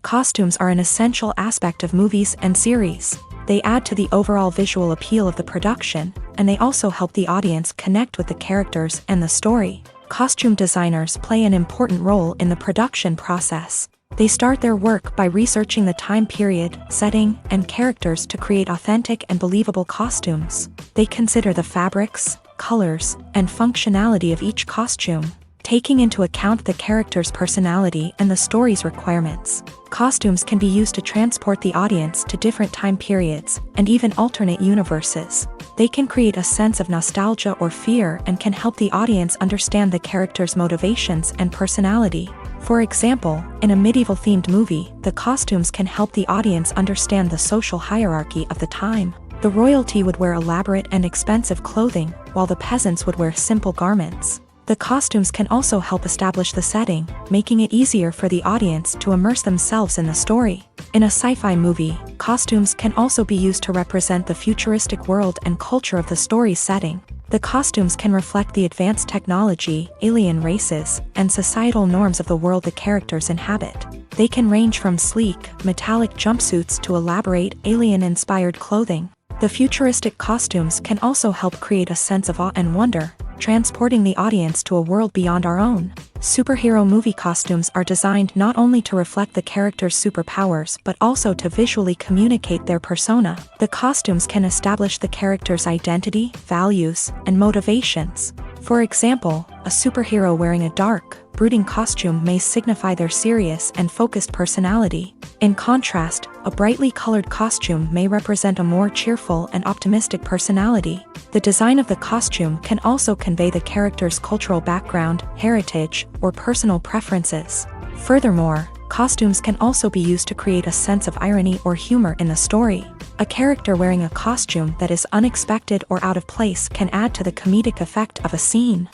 Costumes are an essential aspect of movies and series. They add to the overall visual appeal of the production, and they also help the audience connect with the characters and the story. Costume designers play an important role in the production process. They start their work by researching the time period, setting, and characters to create authentic and believable costumes. They consider the fabrics, colors, and functionality of each costume, taking into account the character's personality and the story's requirements. Costumes can be used to transport the audience to different time periods, and even alternate universes. They can create a sense of nostalgia or fear and can help the audience understand the character's motivations and personality. For example, in a medieval-themed movie, the costumes can help the audience understand the social hierarchy of the time. The royalty would wear elaborate and expensive clothing, while the peasants would wear simple garments. The costumes can also help establish the setting, making it easier for the audience to immerse themselves in the story. In a sci-fi movie, costumes can also be used to represent the futuristic world and culture of the story's setting. The costumes can reflect the advanced technology, alien races, and societal norms of the world the characters inhabit. They can range from sleek, metallic jumpsuits to elaborate, alien-inspired clothing. The futuristic costumes can also help create a sense of awe and wonder, transporting the audience to a world beyond our own. Superhero movie costumes are designed not only to reflect the character's superpowers but also to visually communicate their persona. The costumes can establish the character's identity, values, and motivations. For example, a superhero wearing a dark, brooding costume may signify their serious and focused personality. In contrast, a brightly colored costume may represent a more cheerful and optimistic personality. The design of the costume can also convey the character's cultural background, heritage, or personal preferences. Furthermore, costumes can also be used to create a sense of irony or humor in the story. A character wearing a costume that is unexpected or out of place can add to the comedic effect of a scene.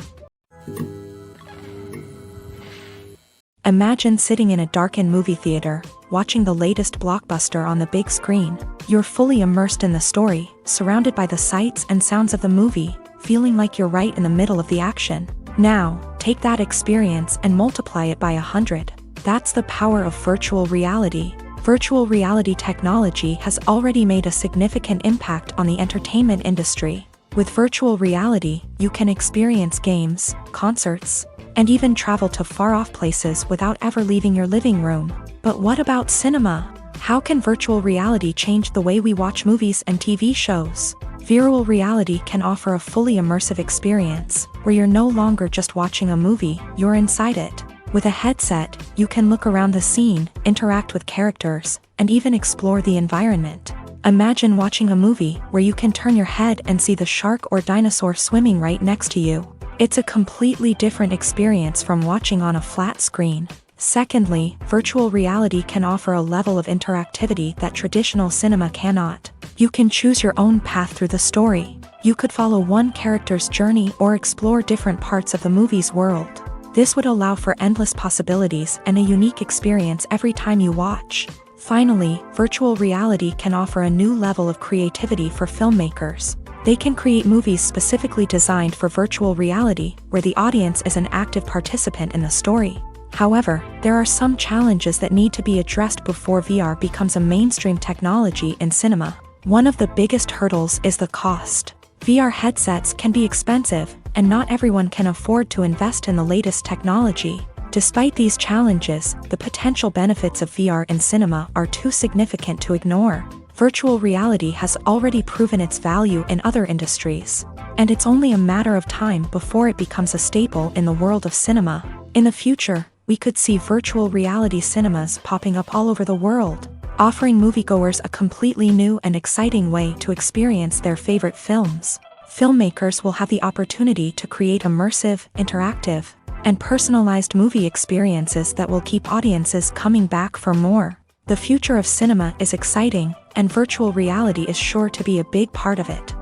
Imagine sitting in a darkened movie theater, watching the latest blockbuster on the big screen. You're fully immersed in the story, surrounded by the sights and sounds of the movie, feeling like you're right in the middle of the action. Now, take that experience and multiply it by 100. That's the power of virtual reality. Virtual reality technology has already made a significant impact on the entertainment industry. With virtual reality, you can experience games, concerts, and even travel to far-off places without ever leaving your living room. But what about cinema? How can virtual reality change the way we watch movies and TV shows? Virtual reality can offer a fully immersive experience, where you're no longer just watching a movie, you're inside it. With a headset, you can look around the scene, interact with characters, and even explore the environment. Imagine watching a movie where you can turn your head and see the shark or dinosaur swimming right next to you. It's a completely different experience from watching on a flat screen. Secondly, virtual reality can offer a level of interactivity that traditional cinema cannot. You can choose your own path through the story. You could follow one character's journey or explore different parts of the movie's world. This would allow for endless possibilities and a unique experience every time you watch. Finally, virtual reality can offer a new level of creativity for filmmakers. They can create movies specifically designed for virtual reality, where the audience is an active participant in the story. However, there are some challenges that need to be addressed before VR becomes a mainstream technology in cinema. One of the biggest hurdles is the cost. VR headsets can be expensive, and not everyone can afford to invest in the latest technology. Despite these challenges, the potential benefits of VR in cinema are too significant to ignore. Virtual reality has already proven its value in other industries, and it's only a matter of time before it becomes a staple in the world of cinema. In the future, we could see virtual reality cinemas popping up all over the world, offering moviegoers a completely new and exciting way to experience their favorite films. Filmmakers will have the opportunity to create immersive, interactive, and personalized movie experiences that will keep audiences coming back for more. The future of cinema is exciting, and virtual reality is sure to be a big part of it.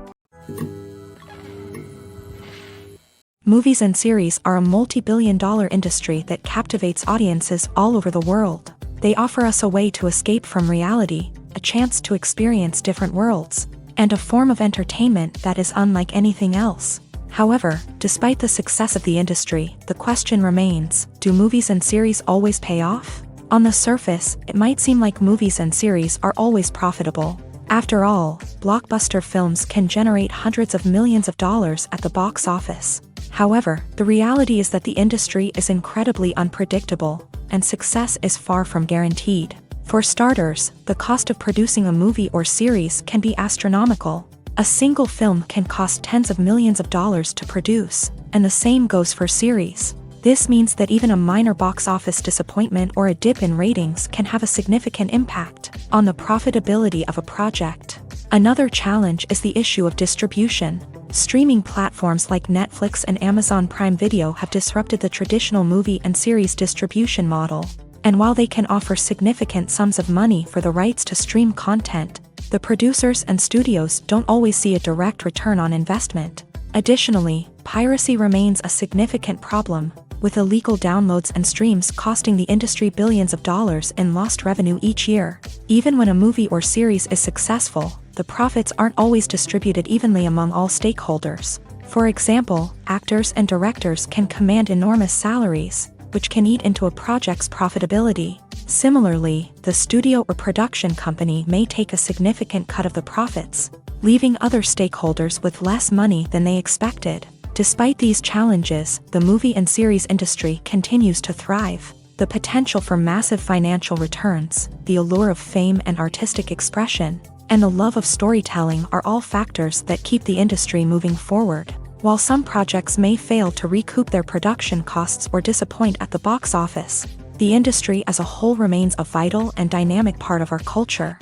Movies and series are a multi-billion-dollar industry that captivates audiences all over the world. They offer us a way to escape from reality, a chance to experience different worlds, and a form of entertainment that is unlike anything else. However, despite the success of the industry, the question remains, do movies and series always pay off? On the surface, it might seem like movies and series are always profitable. After all, blockbuster films can generate hundreds of millions of dollars at the box office. However, the reality is that the industry is incredibly unpredictable, and success is far from guaranteed. For starters, the cost of producing a movie or series can be astronomical. A single film can cost tens of millions of dollars to produce, and the same goes for series. This means that even a minor box office disappointment or a dip in ratings can have a significant impact on the profitability of a project. Another challenge is the issue of distribution. Streaming platforms like Netflix and Amazon Prime Video have disrupted the traditional movie and series distribution model. And while they can offer significant sums of money for the rights to stream content, the producers and studios don't always see a direct return on investment. Additionally, piracy remains a significant problem, with illegal downloads and streams costing the industry billions of dollars in lost revenue each year. Even when a movie or series is successful, the profits aren't always distributed evenly among all stakeholders. For example, actors and directors can command enormous salaries, which can eat into a project's profitability. Similarly, the studio or production company may take a significant cut of the profits, leaving other stakeholders with less money than they expected. Despite these challenges, the movie and series industry continues to thrive. The potential for massive financial returns, the allure of fame and artistic expression, and the love of storytelling are all factors that keep the industry moving forward. While some projects may fail to recoup their production costs or disappoint at the box office, the industry as a whole remains a vital and dynamic part of our culture.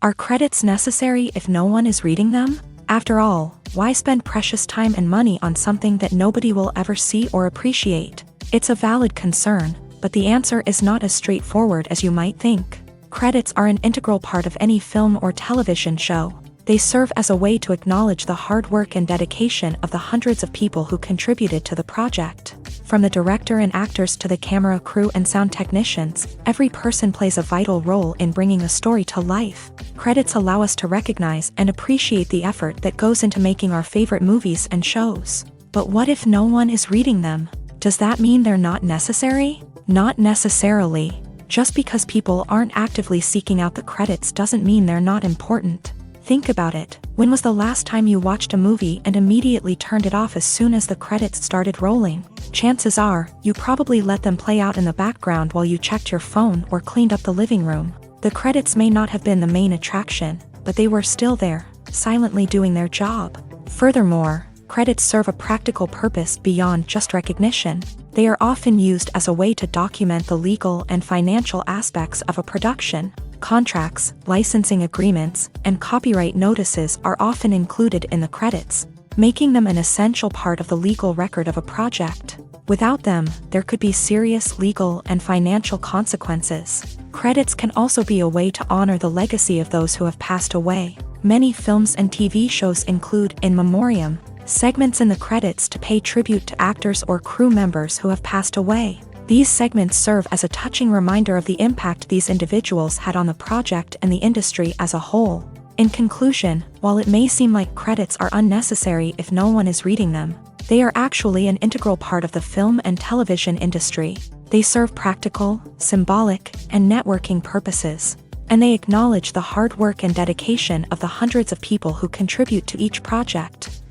Are credits necessary if no one is reading them? After all, why spend precious time and money on something that nobody will ever see or appreciate? It's a valid concern, but the answer is not as straightforward as you might think. Credits are an integral part of any film or television show. They serve as a way to acknowledge the hard work and dedication of the hundreds of people who contributed to the project. From the director and actors to the camera crew and sound technicians, every person plays a vital role in bringing a story to life. Credits allow us to recognize and appreciate the effort that goes into making our favorite movies and shows. But what if no one is reading them? Does that mean they're not necessary? Not necessarily. Just because people aren't actively seeking out the credits doesn't mean they're not important. Think about it. When was the last time you watched a movie and immediately turned it off as soon as the credits started rolling? Chances are, you probably let them play out in the background while you checked your phone or cleaned up the living room. The credits may not have been the main attraction, but they were still there, silently doing their job. Furthermore, credits serve a practical purpose beyond just recognition. They are often used as a way to document the legal and financial aspects of a production. Contracts, licensing agreements, and copyright notices are often included in the credits, making them an essential part of the legal record of a project. Without them, there could be serious legal and financial consequences. Credits can also be a way to honor the legacy of those who have passed away. Many films and TV shows include in memoriam segments in the credits to pay tribute to actors or crew members who have passed away. These segments serve as a touching reminder of the impact these individuals had on the project and the industry as a whole. In conclusion, while it may seem like credits are unnecessary if no one is reading them, they are actually an integral part of the film and television industry. They serve practical, symbolic, and networking purposes, and they acknowledge the hard work and dedication of the hundreds of people who contribute to each project.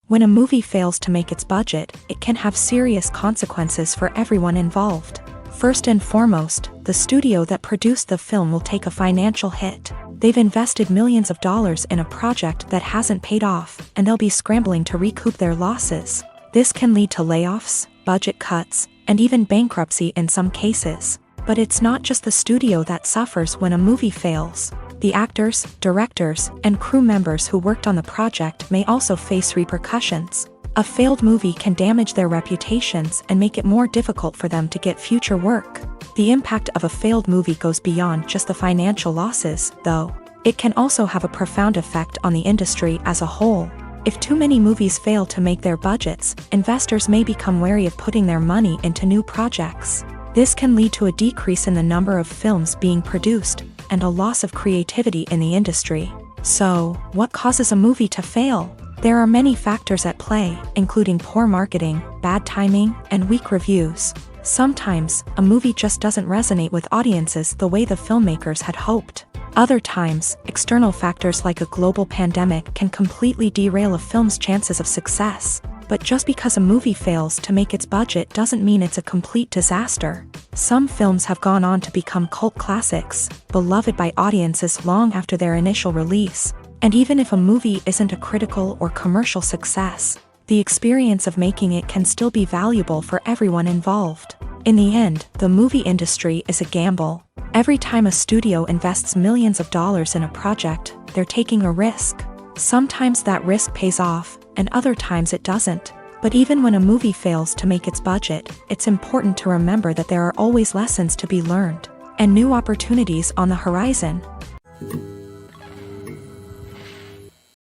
When a movie fails to make its budget, it can have serious consequences for everyone involved. First and foremost, the studio that produced the film will take a financial hit. They've invested millions of dollars in a project that hasn't paid off, and they'll be scrambling to recoup their losses. This can lead to layoffs, budget cuts, and even bankruptcy in some cases. But it's not just the studio that suffers when a movie fails. The actors, directors, and crew members who worked on the project may also face repercussions. A failed movie can damage their reputations and make it more difficult for them to get future work. The impact of a failed movie goes beyond just the financial losses, though. It can also have a profound effect on the industry as a whole. If too many movies fail to make their budgets, investors may become wary of putting their money into new projects. This can lead to a decrease in the number of films being produced, and a loss of creativity in the industry. So, what causes a movie to fail? There are many factors at play, including poor marketing, bad timing, and weak reviews. Sometimes, a movie just doesn't resonate with audiences the way the filmmakers had hoped. Other times, external factors like a global pandemic can completely derail a film's chances of success. But just because a movie fails to make its budget doesn't mean it's a complete disaster. Some films have gone on to become cult classics, beloved by audiences long after their initial release. And even if a movie isn't a critical or commercial success, the experience of making it can still be valuable for everyone involved. In the end, the movie industry is a gamble. Every time a studio invests millions of dollars in a project, they're taking a risk. Sometimes that risk pays off, and other times it doesn't. But even when a movie fails to make its budget, it's important to remember that there are always lessons to be learned, and new opportunities on the horizon.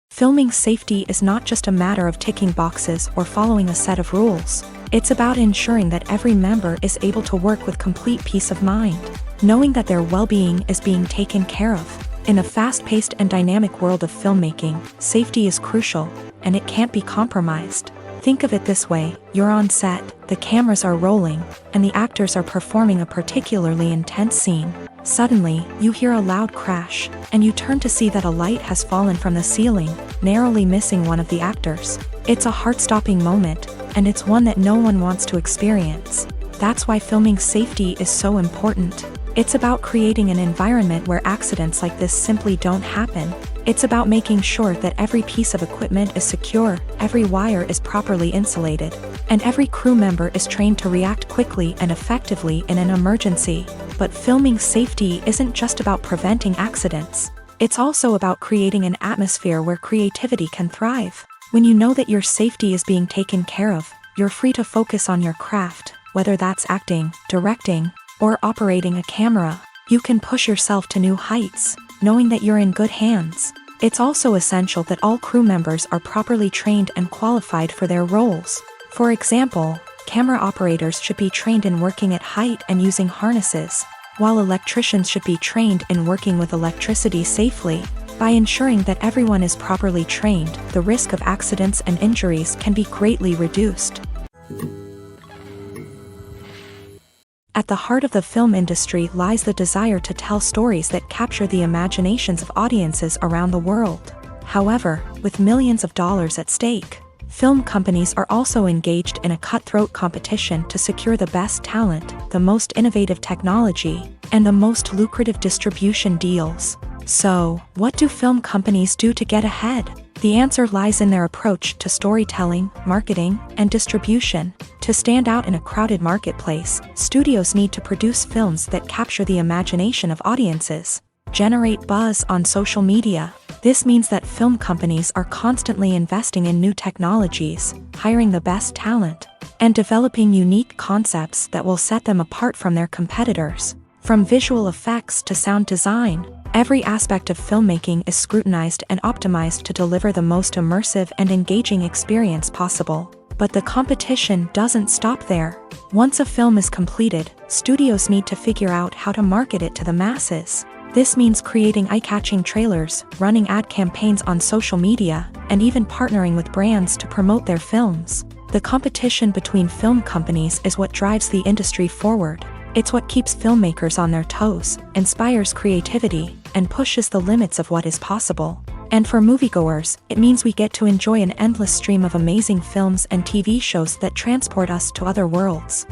Filming safety is not just a matter of ticking boxes or following a set of rules. It's about ensuring that every member is able to work with complete peace of mind, knowing that their well-being is being taken care of. In a fast-paced and dynamic world of filmmaking, safety is crucial, and it can't be compromised. Think of it this way: you're on set, the cameras are rolling, and the actors are performing a particularly intense scene. Suddenly, you hear a loud crash, and you turn to see that a light has fallen from the ceiling, narrowly missing one of the actors. It's a heart-stopping moment, and it's one that no one wants to experience. That's why filming safety is so important. It's about creating an environment where accidents like this simply don't happen. It's about making sure that every piece of equipment is secure, every wire is properly insulated, and every crew member is trained to react quickly and effectively in an emergency. But filming safety isn't just about preventing accidents. It's also about creating an atmosphere where creativity can thrive. When you know that your safety is being taken care of, you're free to focus on your craft, whether that's acting, directing, or operating a camera. You can push yourself to new heights, knowing that you're in good hands. It's also essential that all crew members are properly trained and qualified for their roles. For example, camera operators should be trained in working at height and using harnesses, while electricians should be trained in working with electricity safely. By ensuring that everyone is properly trained, the risk of accidents and injuries can be greatly reduced. At At the heart of the film industry lies the desire to tell stories that capture the imaginations of audiences around the world. However, with millions of dollars at stake, film companies are also engaged in a cutthroat competition to secure the best talent, the most innovative technology, and the most lucrative distribution deals. So, what do film companies do to get ahead? The answer lies in their approach to storytelling, marketing, and distribution. To stand out in a crowded marketplace, studios need to produce films that capture the imagination of audiences, generate buzz on social media. This means that film companies are constantly investing in new technologies, hiring the best talent, and developing unique concepts that will set them apart from their competitors. From visual effects to sound design, every aspect of filmmaking is scrutinized and optimized to deliver the most immersive and engaging experience possible. But the competition doesn't stop there. Once a film is completed, studios need to figure out how to market it to the masses. This means creating eye-catching trailers, running ad campaigns on social media, and even partnering with brands to promote their films. The competition between film companies is what drives the industry forward. It's what keeps filmmakers on their toes, inspires creativity, and pushes the limits of what is possible. And for moviegoers, it means we get to enjoy an endless stream of amazing films and TV shows that transport us to other worlds.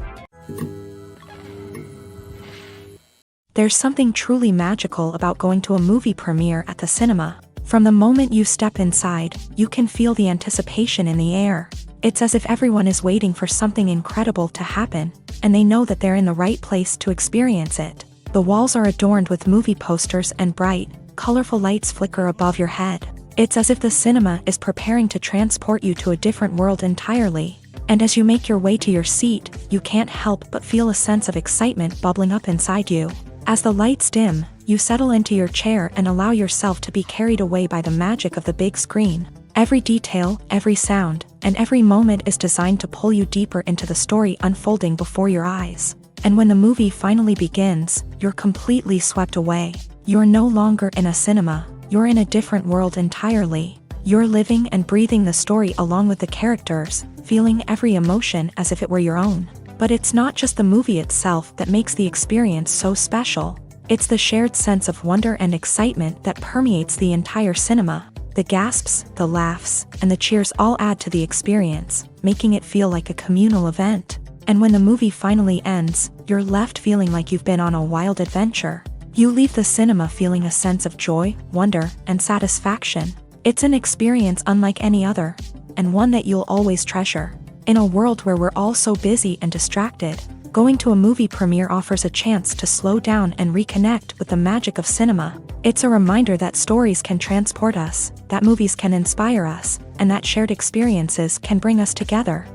There's something truly magical about going to a movie premiere at the cinema. From the moment you step inside, you can feel the anticipation in the air. It's as if everyone is waiting for something incredible to happen, and they know that they're in the right place to experience it. The walls are adorned with movie posters and bright, colorful lights flicker above your head. It's as if the cinema is preparing to transport you to a different world entirely. And as you make your way to your seat, you can't help but feel a sense of excitement bubbling up inside you. As the lights dim, you settle into your chair and allow yourself to be carried away by the magic of the big screen. Every detail, every sound, and every moment is designed to pull you deeper into the story unfolding before your eyes. And when the movie finally begins, you're completely swept away. You're no longer in a cinema, you're in a different world entirely. You're living and breathing the story along with the characters, feeling every emotion as if it were your own. But it's not just the movie itself that makes the experience so special. It's the shared sense of wonder and excitement that permeates the entire cinema. The gasps, the laughs, and the cheers all add to the experience, making it feel like a communal event. And when the movie finally ends, you're left feeling like you've been on a wild adventure. You leave the cinema feeling a sense of joy, wonder, and satisfaction. It's an experience unlike any other, and one that you'll always treasure. In a world where we're all so busy and distracted, going to a movie premiere offers a chance to slow down and reconnect with the magic of cinema. It's a reminder that stories can transport us, that movies can inspire us, and that shared experiences can bring us together.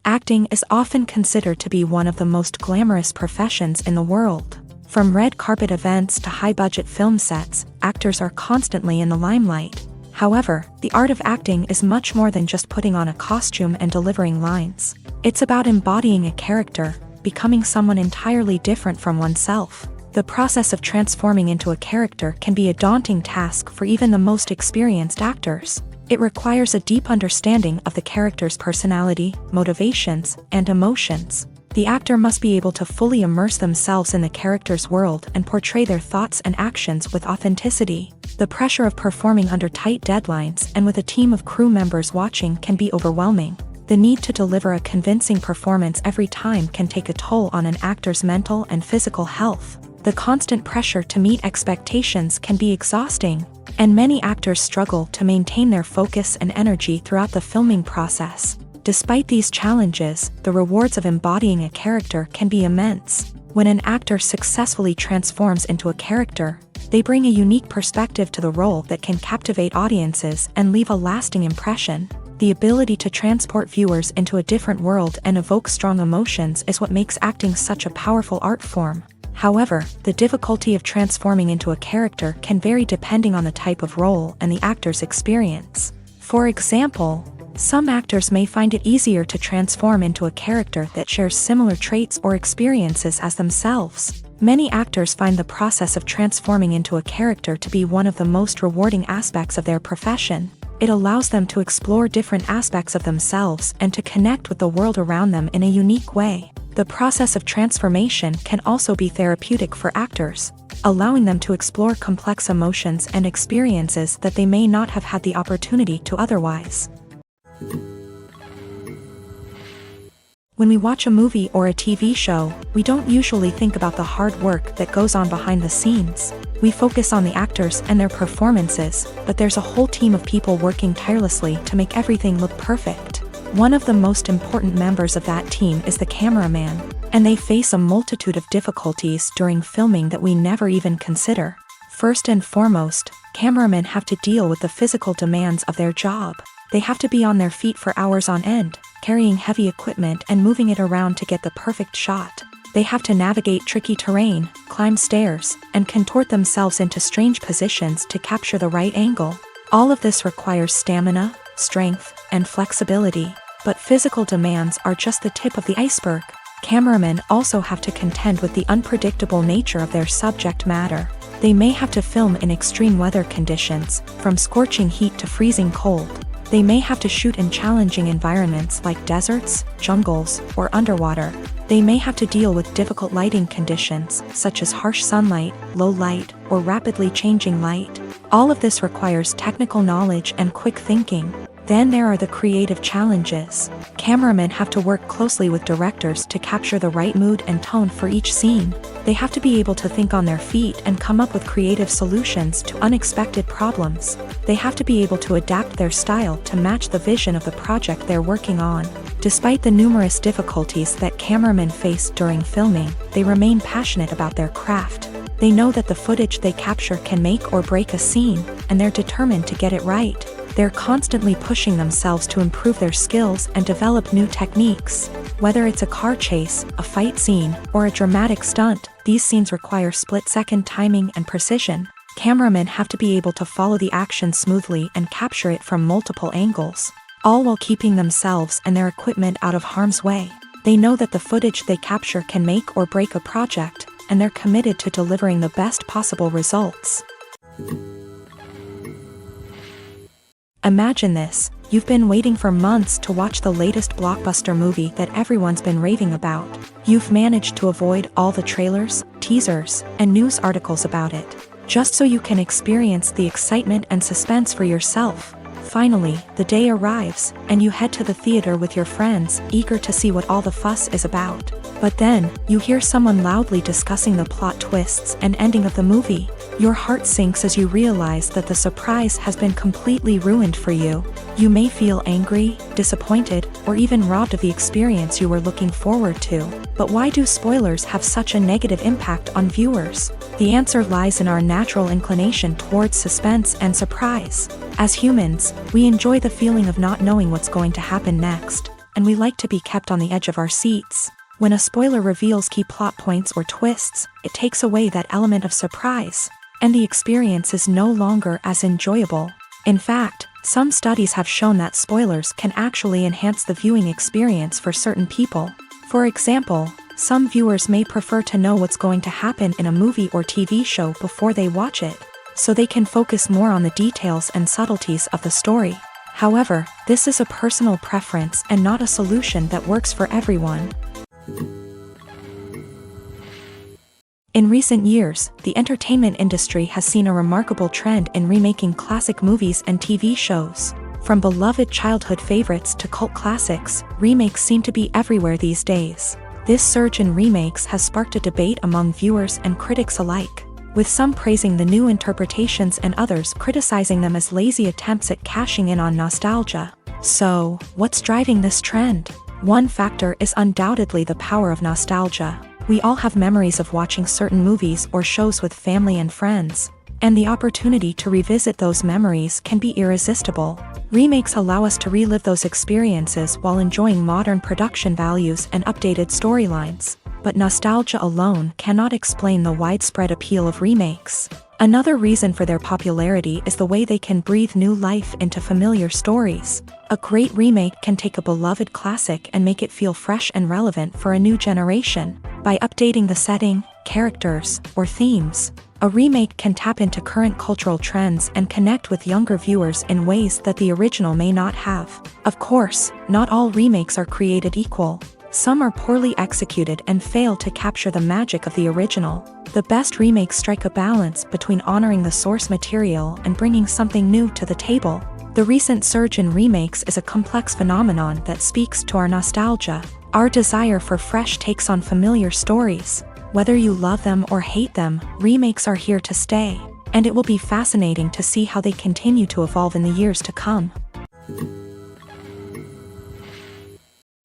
Acting is often considered to be one of the most glamorous professions in the world. From red carpet events to high-budget film sets, actors are constantly in the limelight. However, the art of acting is much more than just putting on a costume and delivering lines. It's about embodying a character, becoming someone entirely different from oneself. The process of transforming into a character can be a daunting task for even the most experienced actors. It requires a deep understanding of the character's personality, motivations, and emotions. The actor must be able to fully immerse themselves in the character's world and portray their thoughts and actions with authenticity. The pressure of performing under tight deadlines and with a team of crew members watching can be overwhelming. The need to deliver a convincing performance every time can take a toll on an actor's mental and physical health. The constant pressure to meet expectations can be exhausting, and many actors struggle to maintain their focus and energy throughout the filming process. Despite these challenges, the rewards of embodying a character can be immense. When an actor successfully transforms into a character, they bring a unique perspective to the role that can captivate audiences and leave a lasting impression. The ability to transport viewers into a different world and evoke strong emotions is what makes acting such a powerful art form. However, the difficulty of transforming into a character can vary depending on the type of role and the actor's experience. For example, some actors may find it easier to transform into a character that shares similar traits or experiences as themselves. Many actors find the process of transforming into a character to be one of the most rewarding aspects of their profession. It allows them to explore different aspects of themselves and to connect with the world around them in a unique way. The process of transformation can also be therapeutic for actors, allowing them to explore complex emotions and experiences that they may not have had the opportunity to otherwise. When we watch a movie or a TV show, we don't usually think about the hard work that goes on behind the scenes. We focus on the actors and their performances, but there's a whole team of people working tirelessly to make everything look perfect. One of the most important members of that team is the cameraman, and they face a multitude of difficulties during filming that we never even consider. First and foremost, cameramen have to deal with the physical demands of their job. They have to be on their feet for hours on end, carrying heavy equipment and moving it around to get the perfect shot. They have to navigate tricky terrain, climb stairs, and contort themselves into strange positions to capture the right angle. All of this requires stamina, strength, and flexibility. But physical demands are just the tip of the iceberg. Cameramen also have to contend with the unpredictable nature of their subject matter. They may have to film in extreme weather conditions, from scorching heat to freezing cold. They may have to shoot in challenging environments like deserts, jungles, or underwater. They may have to deal with difficult lighting conditions, such as harsh sunlight, low light, or rapidly changing light. All of this requires technical knowledge and quick thinking. Then there are the creative challenges. Cameramen have to work closely with directors to capture the right mood and tone for each scene. They have to be able to think on their feet and come up with creative solutions to unexpected problems. They have to be able to adapt their style to match the vision of the project they're working on. Despite the numerous difficulties that cameramen face during filming, they remain passionate about their craft. They know that the footage they capture can make or break a scene, and they're determined to get it right. They're constantly pushing themselves to improve their skills and develop new techniques. Whether it's a car chase, a fight scene, or a dramatic stunt, these scenes require split-second timing and precision. Cameramen have to be able to follow the action smoothly and capture it from multiple angles, all while keeping themselves and their equipment out of harm's way. They know that the footage they capture can make or break a project, and they're committed to delivering the best possible results. Imagine this: you've been waiting for months to watch the latest blockbuster movie that everyone's been raving about. You've managed to avoid all the trailers, teasers, and news articles about it, just so you can experience the excitement and suspense for yourself. Finally, the day arrives, and you head to the theater with your friends, eager to see what all the fuss is about. But then, you hear someone loudly discussing the plot twists and ending of the movie. Your heart sinks as you realize that the surprise has been completely ruined for you. You may feel angry, disappointed, or even robbed of the experience you were looking forward to. But why do spoilers have such a negative impact on viewers? The answer lies in our natural inclination towards suspense and surprise. As humans, we enjoy the feeling of not knowing what's going to happen next, and we like to be kept on the edge of our seats. When a spoiler reveals key plot points or twists, it takes away that element of surprise, and the experience is no longer as enjoyable. In fact, some studies have shown that spoilers can actually enhance the viewing experience for certain people. For example, some viewers may prefer to know what's going to happen in a movie or TV show before they watch it, so they can focus more on the details and subtleties of the story. However, this is a personal preference and not a solution that works for everyone. In recent years, the entertainment industry has seen a remarkable trend in remaking classic movies and TV shows. From beloved childhood favorites to cult classics, remakes seem to be everywhere these days. This surge in remakes has sparked a debate among viewers and critics alike, with some praising the new interpretations and others criticizing them as lazy attempts at cashing in on nostalgia. So, what's driving this trend? One factor is undoubtedly the power of nostalgia. We all have memories of watching certain movies or shows with family and friends, and the opportunity to revisit those memories can be irresistible. Remakes allow us to relive those experiences while enjoying modern production values and updated storylines. But nostalgia alone cannot explain the widespread appeal of remakes. Another reason for their popularity is the way they can breathe new life into familiar stories. A great remake can take a beloved classic and make it feel fresh and relevant for a new generation. By updating the setting, characters, or themes, A remake can tap into current cultural trends and connect with younger viewers in ways that the original may not have. Of course, not all remakes are created equal. Some are poorly executed and fail to capture the magic of the original. The best remakes strike a balance between honoring the source material and bringing something new to the table. The recent surge in remakes is a complex phenomenon that speaks to our nostalgia, our desire for fresh takes on familiar stories. Whether you love them or hate them, remakes are here to stay, and it will be fascinating to see how they continue to evolve in the years to come.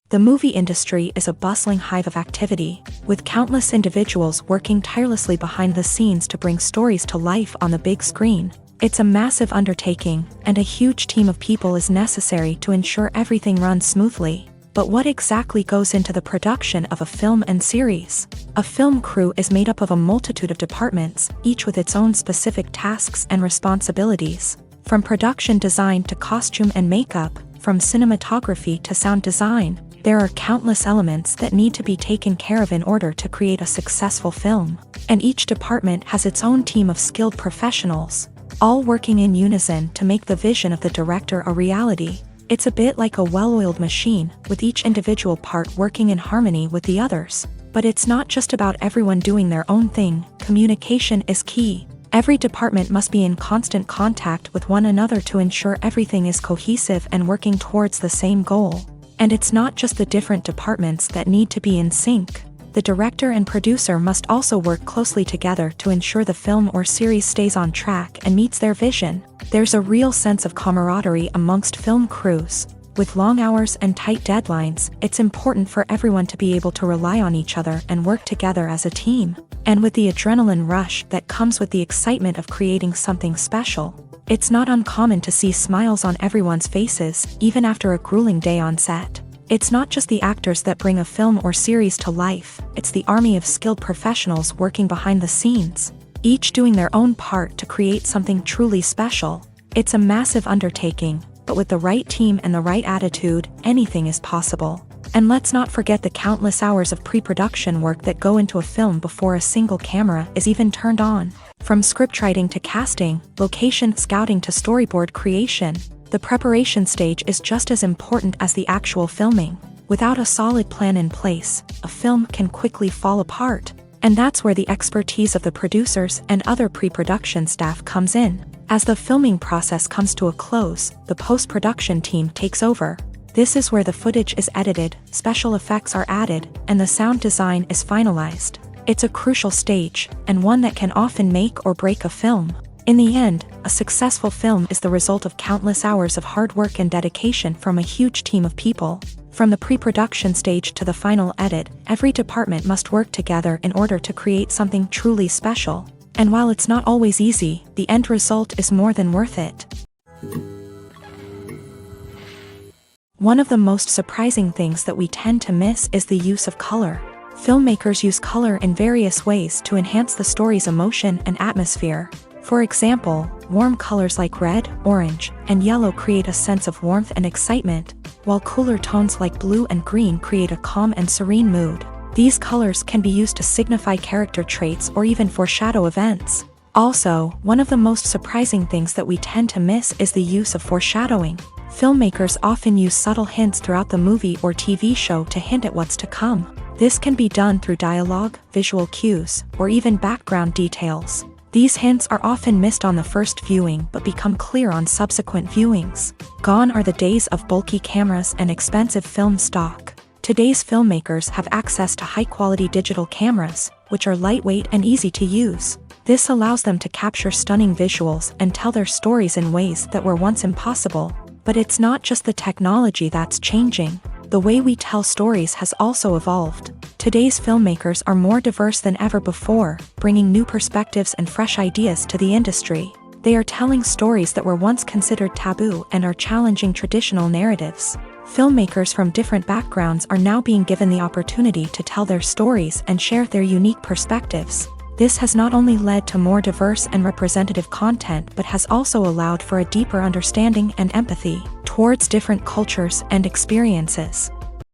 The movie industry is a bustling hive of activity, with countless individuals working tirelessly behind the scenes to bring stories to life on the big screen. It's a massive undertaking, and a huge team of people is necessary to ensure everything runs smoothly. But what exactly goes into the production of a film and series? A film crew is made up of a multitude of departments, each with its own specific tasks and responsibilities. From production design to costume and makeup, from cinematography to sound design, there are countless elements that need to be taken care of in order to create a successful film. And each department has its own team of skilled professionals, all working in unison to make the vision of the director a reality. It's a bit like a well-oiled machine, with each individual part working in harmony with the others. But it's not just about everyone doing their own thing. Communication is key. Every department must be in constant contact with one another to ensure everything is cohesive and working towards the same goal. And it's not just the different departments that need to be in sync. The director and producer must also work closely together to ensure the film or series stays on track and meets their vision. There's a real sense of camaraderie amongst film crews. With long hours and tight deadlines, it's important for everyone to be able to rely on each other and work together as a team. And with the adrenaline rush that comes with the excitement of creating something special, it's not uncommon to see smiles on everyone's faces, even after a grueling day on set. It's not just the actors that bring a film or series to life, it's the army of skilled professionals working behind the scenes, each doing their own part to create something truly special. It's a massive undertaking, but with the right team and the right attitude, anything is possible. And let's not forget the countless hours of pre-production work that go into a film before a single camera is even turned on. From scriptwriting to casting, location scouting to storyboard creation, the preparation stage is just as important as the actual filming. Without a solid plan in place, a film can quickly fall apart. And that's where the expertise of the producers and other pre-production staff comes in. As the filming process comes to a close, the post-production team takes over. This is where the footage is edited, special effects are added, and the sound design is finalized. It's a crucial stage, and one that can often make or break a film. In the end, a successful film is the result of countless hours of hard work and dedication from a huge team of people. From the pre-production stage to the final edit, every department must work together in order to create something truly special. And while it's not always easy, the end result is more than worth it. One of the most surprising things that we tend to miss is the use of color. Filmmakers use color in various ways to enhance the story's emotion and atmosphere. For example, warm colors like red, orange, and yellow create a sense of warmth and excitement, while cooler tones like blue and green create a calm and serene mood. These colors can be used to signify character traits or even foreshadow events. Also, one of the most surprising things that we tend to miss is the use of foreshadowing. Filmmakers often use subtle hints throughout the movie or TV show to hint at what's to come. This can be done through dialogue, visual cues, or even background details. These hints are often missed on the first viewing but become clear on subsequent viewings. Gone are the days of bulky cameras and expensive film stock. Today's filmmakers have access to high-quality digital cameras, which are lightweight and easy to use. This allows them to capture stunning visuals and tell their stories in ways that were once impossible. But it's not just the technology that's changing. The way we tell stories has also evolved. Today's filmmakers are more diverse than ever before, bringing new perspectives and fresh ideas to the industry. They are telling stories that were once considered taboo and are challenging traditional narratives. Filmmakers from different backgrounds are now being given the opportunity to tell their stories and share their unique perspectives. This has not only led to more diverse and representative content but has also allowed for a deeper understanding and empathy towards different cultures and experiences.